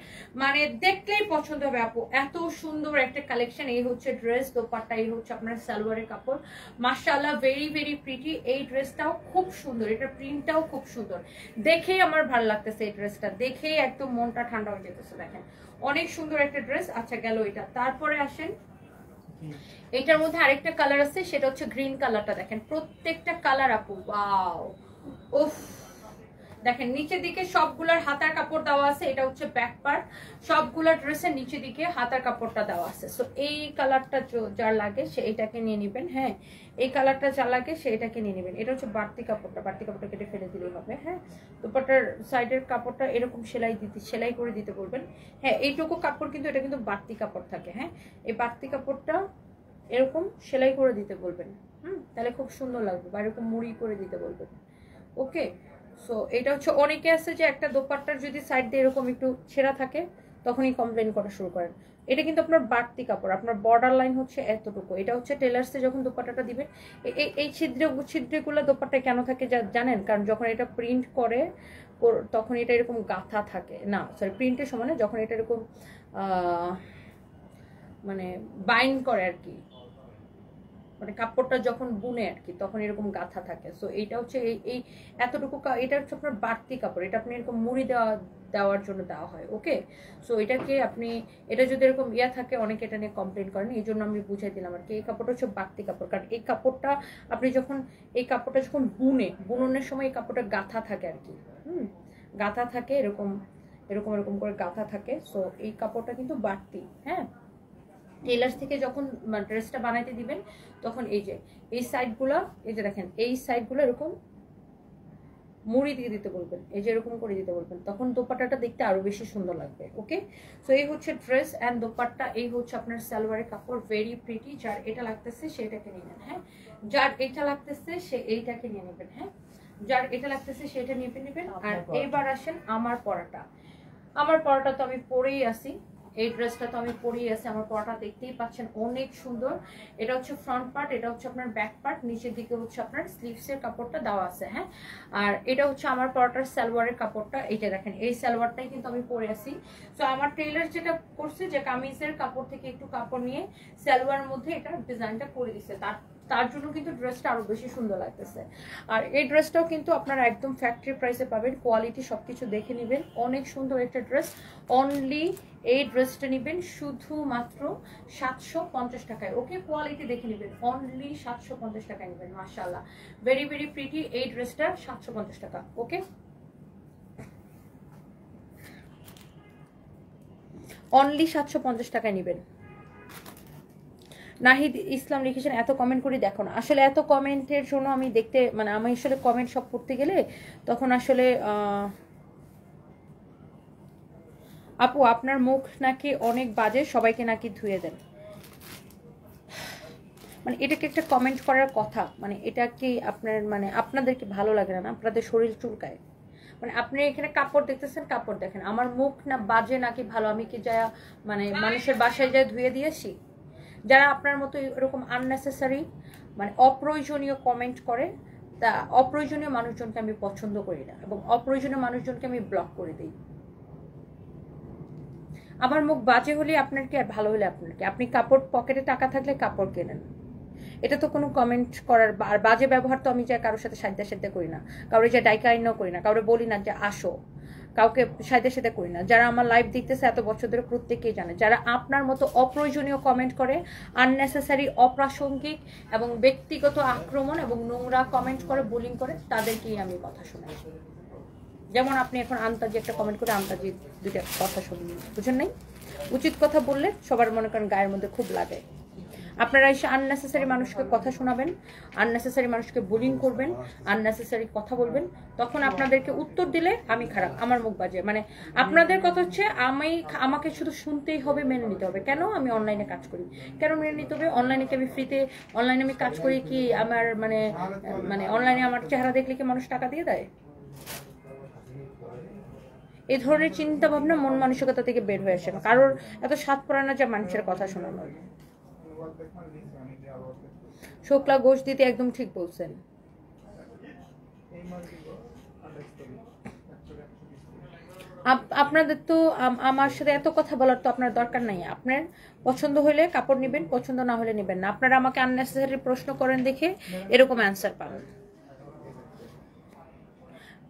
মানে দেখলেই পছন্দ হবে আপু, এত সুন্দর একটা কালেকশন। এই হচ্ছে ড্রেস, দোপাট্টা, এই হচ্ছে আপনার সালোয়ারের কাপড়। মাশাআল্লাহ, ভেরি ভেরি প্রিটি। এই ড্রেসটাও খুব সুন্দর, এটার প্রিন্টটাও খুব সুন্দর। দেখেই আমার ভালো লাগতেছে এই ড্রেসটা, দেখেই একদম মনটা ঠান্ডা হয়ে যেতেছে। দেখেন অনেক সুন্দর একটা ড্রেস। আচ্ছা, গেল এটা। তারপরে আসেন, এটার মধ্যে আরেকটা কালার আছে, সেটা হচ্ছে গ্রিন কালারটা। দেখেন প্রত্যেকটা কালার আপু, ওয়াও, উফ। দেখেন নিচের দিকে সবগুলোর হাতার কাপড় দেওয়া আছে। এটা হচ্ছে ব্যাক পার্ট। সবগুলা ড্রেসের নিচের দিকে হাতার কাপড়টা দেওয়া আছে। সো এই কালারটা যার লাগে সে এটাকে নিয়ে নেবেন। হ্যাঁ, এই কালারটা যা লাগে সে এটাকে নিয়ে নেবেন। এটা হচ্ছে বাড়তি কাপড়টা, বাড়তি কাপড়টা কেটে ফেলে দিলেই হবে। হ্যাঁ, দুপাটার সাইডের কাপড়টা এরকম সেলাই করে দিতে বলবেন। হ্যাঁ, এইটুকু কাপড় কিন্তু এটা কিন্তু বাড়তি কাপড় থাকে। হ্যাঁ, এই বাড়তি কাপড়টা এরকম সেলাই করে দিতে বলবেন। তাহলে খুব সুন্দর লাগবে, বা এরকম মুড়ি করে দিতে বলবেন। ওকে, সো এটা হচ্ছে, অনেকে আছে যে একটা দোপাট্টার যদি সাইড দিয়ে এরকম একটু ছেঁড়া থাকে তখনই কমপ্লেন করা শুরু করেন। এটা কিন্তু আপনার বাড়তি কাপড়, আপনার বর্ডার লাইন হচ্ছে এতটুকু। এটা হচ্ছে টেলার্সে যখন দোপাট্টাটা দিবেন, এই ছিদ্রগুলো দোপাট্টায় কেন থাকে জানেন? কারণ যখন এটা প্রিন্ট করে তখন এটা এরকম গাঁথা থাকে না, সরি প্রিন্টের সময় না, যখন এটা এরকম মানে বাইন্ড করে আর কি, মানে কাপড়টা যখন বুনে আর কি, তখন এরকম গাঁথা থাকে। সো এইটা হচ্ছে এই এতটুকু, এটা হচ্ছে আপনার বাড়তি কাপড়। এটা আপনি এরকম মুড়ি দেওয়ার জন্য দেওয়া হয়। ওকে, সো এটাকে আপনি, এটা যদি এরকম ইয়া থাকে অনেকে এটা নিয়ে কমপ্লেন করেন, এই জন্য আমি বুঝাই দিলাম আর কি। এই কাপড়টা হচ্ছে বাড়তি কাপড়, কারণ এই কাপড়টা আপনি যখন বুননের সময় এই কাপড়টা গাঁথা থাকে আর কি। গাঁথা থাকে, এরকম এরকম এরকম করে গাঁথা থাকে। সো এই কাপড়টা কিন্তু বাড়তি। হ্যাঁ, টেলার্স থেকে যখন ড্রেসটা বানাইতে দিবেন তখন এই যে এই সাইডগুলো, এই যে দেখেন এই সাইডগুলো এরকম মুড়ি দিয়ে দিতে বলবেন, এই যে এরকম করে দিতে বলবেন, তখন দোপাট্টাটা দেখতে আরো বেশি সুন্দর লাগবে। ওকে, সো এই হচ্ছে ড্রেস অ্যান্ড দোপাট্টা, এই হচ্ছে আপনার সালোয়ারের কাপড়, ভেরি প্রিটি। যার এটা লাগতেছে সেটাকে নিয়ে নেন, হ্যাঁ, যার এটা লাগতেছে সে এইটাকে নিয়ে নেবেন, হ্যাঁ, যার এটা লাগতেছে সেটা নিয়ে নেবেন। আর এবার আসেন আমার পরাটা। আমার পরাটা তো আমি পরেই আসি, এই ড্রেসটা তো আমি পরেই আছি, আমার পরাটা দেখতেই পাচ্ছেন অনেক সুন্দর। এটা হচ্ছে ফ্রন্ট পার্ট, এটা হচ্ছে আপনার ব্যাক পার্ট, নিচের দিকে হচ্ছে আপনার স্লিভসের কাপড়টা দেওয়া আছে, হ্যাঁ। আর এটা হচ্ছে আমার পরাটার সালোয়ারের কাপড়টা, এইটা দেখেন, এই সালোয়ারটাই কিন্তু আমি পরে আছি। তো আমার টেইলার যেটা করছে যে কামিজের কাপড় থেকে একটু কাপড় নিয়ে সালোয়ারের মধ্যে এটা ডিজাইনটা করে দিচ্ছে, তার জন্য কিন্তু ড্রেসটা আরো বেশি সুন্দর লাগতেছে। আর এই ড্রেসটাও কিন্তু আপনারা একদম ফ্যাক্টরি প্রাইসে পাবেন, কোয়ালিটি সবকিছু দেখে নেবেন, অনেক সুন্দর একটা ড্রেস। অনলি এই ড্রেসটা নেবেন শুধুমাত্র 750 টাকায়। ওকে, কোয়ালিটি দেখে নেবেন, অনলি 750 টাকায় নেবেন। মাশাআল্লাহ, ভেরি ভেরি প্রিটি এই ড্রেসটা 750 টাকা। ওকে, অনলি 750 টাকায় নেবেন। নাহিদ ইসলাম লিখেছেন এত কমেন্ট করে দেখো না, আসলে এত কমেন্টের জন্য আমি দেখতে মানে আমি আসলে কমেন্ট সব পড়তে গেলে তখন আসলে আপু আপনার মুখ নাকি অনেক বাজে, সবাইকে নাকি ধুয়ে দেন, মানে এটাকে একটা কমেন্ট করার কথা, মানে এটা কি আপনার মানে আপনাদেরকে ভালো লাগে না? আপনাদের শরীর চুলকায়, মানে আপনি এখানে কাপড় দেখতেছেন, কাপড় দেখেন, আমার মুখ না বাজে নাকি ভালো, আমি কি যা মানে মানুষের বাসায় যায় ধুয়ে দিয়েছি? যারা আপনার মতো এরকম আননেসেসারি মানে অপ্রয়োজনীয় কমেন্ট করে, তা অপ্রয়োজনীয় মানুষজনকে আমি পছন্দ করি না, এবং অপ্রয়োজনীয় মানুষজনকে আমি ব্লক করে দিই। আমার মুখ বাজে হলে আপনার কি, আর ভালো হলে আপনার কি? আপনি কাপড় পকেটে টাকা থাকলে কাপড় কেনেন, এটা তো কোনো কমেন্ট করার। আর বাজে ব্যবহার তো আমি যা কারোর সাথে সাধ্যে করি না, কারোর যা ডাইকাইনও করি না, কাউরে বলি না যে আসো, কাউকে সাথে করি না। যারা আমার লাইভ দেখতেছে এত বছর ধরে প্রত্যেকেই জানে, যারা আপনার মতো অপ্রয়োজনীয় কমেন্ট করে, আননেসেসারি অপ্রাসঙ্গিক এবং ব্যক্তিগত আক্রমণ এবং নোংরা কমেন্ট করে, বুলিং করে, তাদেরকেই আমি কথা শোনাই। যেমন আপনি এখন আন্তাজি একটা কমেন্ট করে আন্তাজি দুইটা কথা শুনবেন, বুঝেন নাই? উচিত কথা বললে সবার মনে করেন গায়ের মধ্যে খুব লাগে। আপনারা এসে আননেসেসারি মানুষকে কথা শোনাবেন, আননেসেসারি মানুষকে বুলিং করবেন, আননেসেসারি কথা বলবেন, তখন আপনাদেরকে উত্তর দিলে আমি খারাপ, আমার মুখ বাজে। মানে আপনাদের কথা হচ্ছে আমাকে শুধু শুনতেই হবে, মেনে নিতে হবে। কেন? আমি অনলাইনে কাজ করি, কেন মেনে নিতে হবে? অনলাইনে কি আমি ফ্রিতে অনলাইনে আমি কাজ করি কি আমার মানে মানে অনলাইনে আমার চেহারা দেখলে কি মানুষ টাকা দিয়ে দেয়? এই ধরনের চিন্তা ভাবনা মন মানসিকতা থেকে বের হয়ে আসে না। কারোর এত স্বাদ পড়ে না যে মানুষের কথা শোনানোর। শুক্লা ঘোষ দিতে একদম ঠিক বলছেন। আপনাদের তো আমার সাথে এত কথা বলার তো আপনার দরকার নাই। আপনার পছন্দ হলে কাপড় নেবেন, পছন্দ না হলে নেবেন না। আপনারা আমাকে আননেসেসারি প্রশ্ন করেন দেখে এরকম অ্যান্সার পাবেন।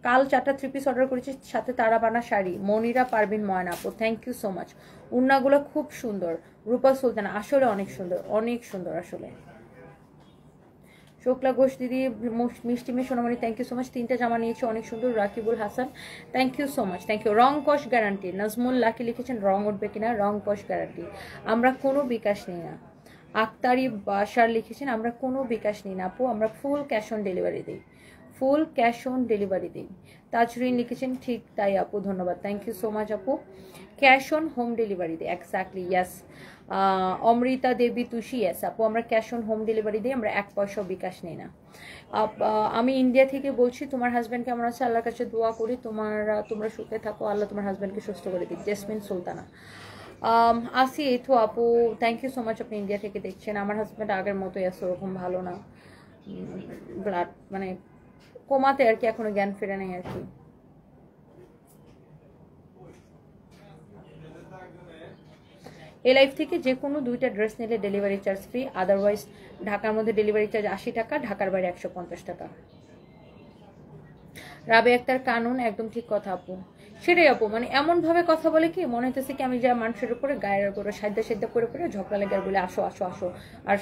কাল 4টা 3 পিস অর্ডার করেছি, সাথে তারাবানা শাড়ি। মনিরা পারবিন ময়না আপু, থ্যাংক ইউ সো মাচ। উন্নাগুলো খুব সুন্দর। রূপা সুলতানা, আসলে অনেক সুন্দর, অনেক সুন্দর আসলে। শুক্লা ঘোষ দিদি, মিষ্টি মেয়ে সোনামণি, থ্যাংক ইউ সো মাচ। 3টা জামা নিয়েছি, অনেক সুন্দর। Rakibul Hasan, thank you so much, thank you. রং কস গ্যারান্টি। নাজমুল লাকি লিখেছেন রং উঠবে কিনা, রং কস গ্যারান্টি। আমরা কোনো বিকাশ নিই না। আক্তারি বাসার লিখেছেন আমরা কোনো বিকাশ নিই না আপু, আমরা ফুল ক্যাশ অন ডেলিভারি দিই, ফুল ক্যাশ অন ডেলিভারি দিই। তাজরিন লিখেছেন ঠিক তাই আপু, ধন্যবাদ, থ্যাংক ইউ সো মাচ আপু। ক্যাশ অন হোম ডেলিভারি দিই, এক্স্যাক্টলি, ইয়াস। অমৃতা দেবী তুষি, ইয়াস আপু, আমরা ক্যাশ অন হোম ডেলিভারি দিই, আমরা 1 পয়সাও বিকাশ নিই না। আমি ইন্ডিয়া থেকে বলছি। তোমার হাজব্যান্ড কেমন আছে? আল্লাহর কাছে দোয়া করি তোমরা সুখে থাকো, আল্লাহ তোমার হাজব্যান্ডকে সুস্থ করে দিক। জেসমিন সুলতানা, আসি এই তো আপু, থ্যাংক ইউ সো মাচ, আপনি ইন্ডিয়া থেকে দেখছেন। আমার হাজব্যান্ড আগের মতোই আছে, ওরকম ভালো না, ব্লাড মানে কোমাতে আর কি, এখনো জ্ঞান ফেরে নেই আর কি। এই লাইফ থেকে যে কোনো 2টা ড্রেস নিলে ডেলিভারি চার্জ ফ্রি, আদারওয়াইজ ঢাকার মধ্যে ডেলিভারি চার্জ 80 টাকা, ঢাকার বাইরে 150 টাকা। রাবে আক্তার কানুন, একদম ঠিক কথা আপু, সেটাই আপু। মানে এমন ভাবে কথা বলে কি মনে হইতেছে কি আমি যা মানুষের উপরে গায়ের উপরে সাধ্য করে ঝগড়া লেগে বলে আসো আসো আসো, আর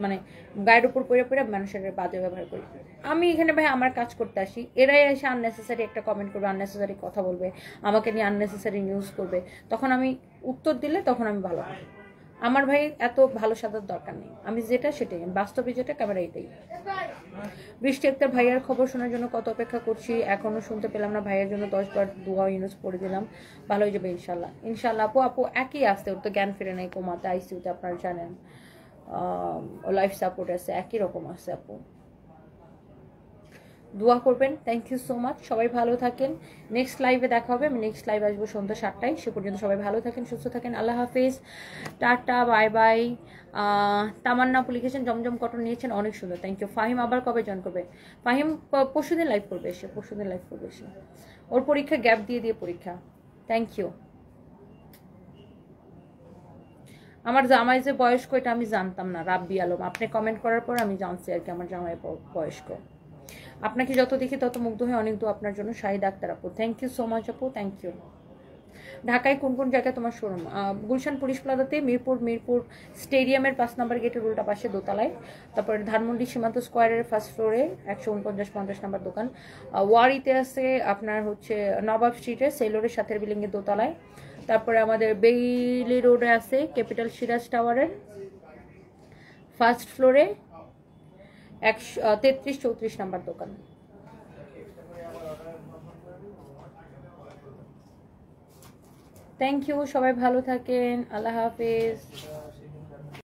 মানে গায়ের উপর পরে মানুষের বাজে ব্যবহার করি। আমি এখানে ভাই আমার কাজ করতে আসি, এরাই এসে আননেসেসারি একটা কমেন্ট করবে, আননেসেসারি কথা বলবে, আমাকে নিয়ে আননেসেসারি নিউজ করবে, তখন আমি উত্তর দিলে তখন আমি ভালো পাই। আমার ভাই এত ভালো সাজার দরকার নেই, আমি যেটা সেটাই, বাস্তবে যেটা ক্যামেরা এটাই। বৃষ্টি একটা ভাইয়ার খবর শোনার জন্য কত অপেক্ষা করছি, এখনো শুনতে পেলাম না। ভাইয়ের জন্য 10 বার দোয়া ইউনুস পড়ে দিলাম, ভালো হয়ে যাবে ইনশাল্লাহ। ইনশাল্লাহ আপু, আপু একই আসতে, ওর তো জ্ঞান ফিরে নাই, কোমাতে আইসিউতে আপনারা জানেন, লাইফ সাপোর্ট আছে, একই রকম আছে আপু। দোয়া করবেন। থ্যাংক ইউ সো মাচ, সবাই ভালো থাকেন। নেক্সট লাইভে দেখা হবে, আমি নেক্সট লাইভ আসবো সন্ধ্যা 7টায়। সে পর্যন্ত সবাই ভালো থাকেন, সুস্থ থাকেন, আল্লাহ হাফেজ, টাটা, বাই বাই। তামান্না আপু লিখেছেন জমজম কটন নিয়েছেন, অনেক সুন্দর, থ্যাংক ইউ। ফাহিম আবার কবে জয়েন করবে? ফাহিম পরশুদিন লাইভ করবে এসে, পরশুদিন লাইভ করবে এসে, ওর পরীক্ষা গ্যাপ দিয়ে পরীক্ষা। Thank you. আমার জামাই যে বয়স্ক এটা আমি জানতাম না, রাব্বি আলম, আপনি কমেন্ট করার পর আমি জানছি আর কি আমার জামাই বয়স্ক। আপনাকে যত দেখি তত মুগ্ধ হয়ে, অনেক দূর আপনার জন্য। শাহিদ আক্তার আপু, থ্যাংক ইউ সো মাচ আপু, থ্যাংক ইউ। ঢাকায় কোন কোন জায়গায় তোমার শোরুম? গুলশান পুলিশ প্লাজাতে, মিরপুর স্টেডিয়ামের 5 নম্বর গেটের উল্টা পাশে দোতলায়, তারপরে ধানমন্ডি সীমান্ত স্কোয়ারের ফার্স্ট ফ্লোরে 149-50 নম্বর দোকান। ওয়ারিতে আছে আপনার হচ্ছে নবাব স্ট্রিটে সেলোরের সাথের বিল্ডিংয়ের দোতলায়, তারপরে আমাদের বেইলি রোডে আছে ক্যাপিটাল সিরাজ টাওয়ারের ফার্স্ট ফ্লোরে 33-34 নাম্বার দোকান। থ্যাংক ইউ, সবাই ভালো থাকেন, আল্লাহ হাফেজ।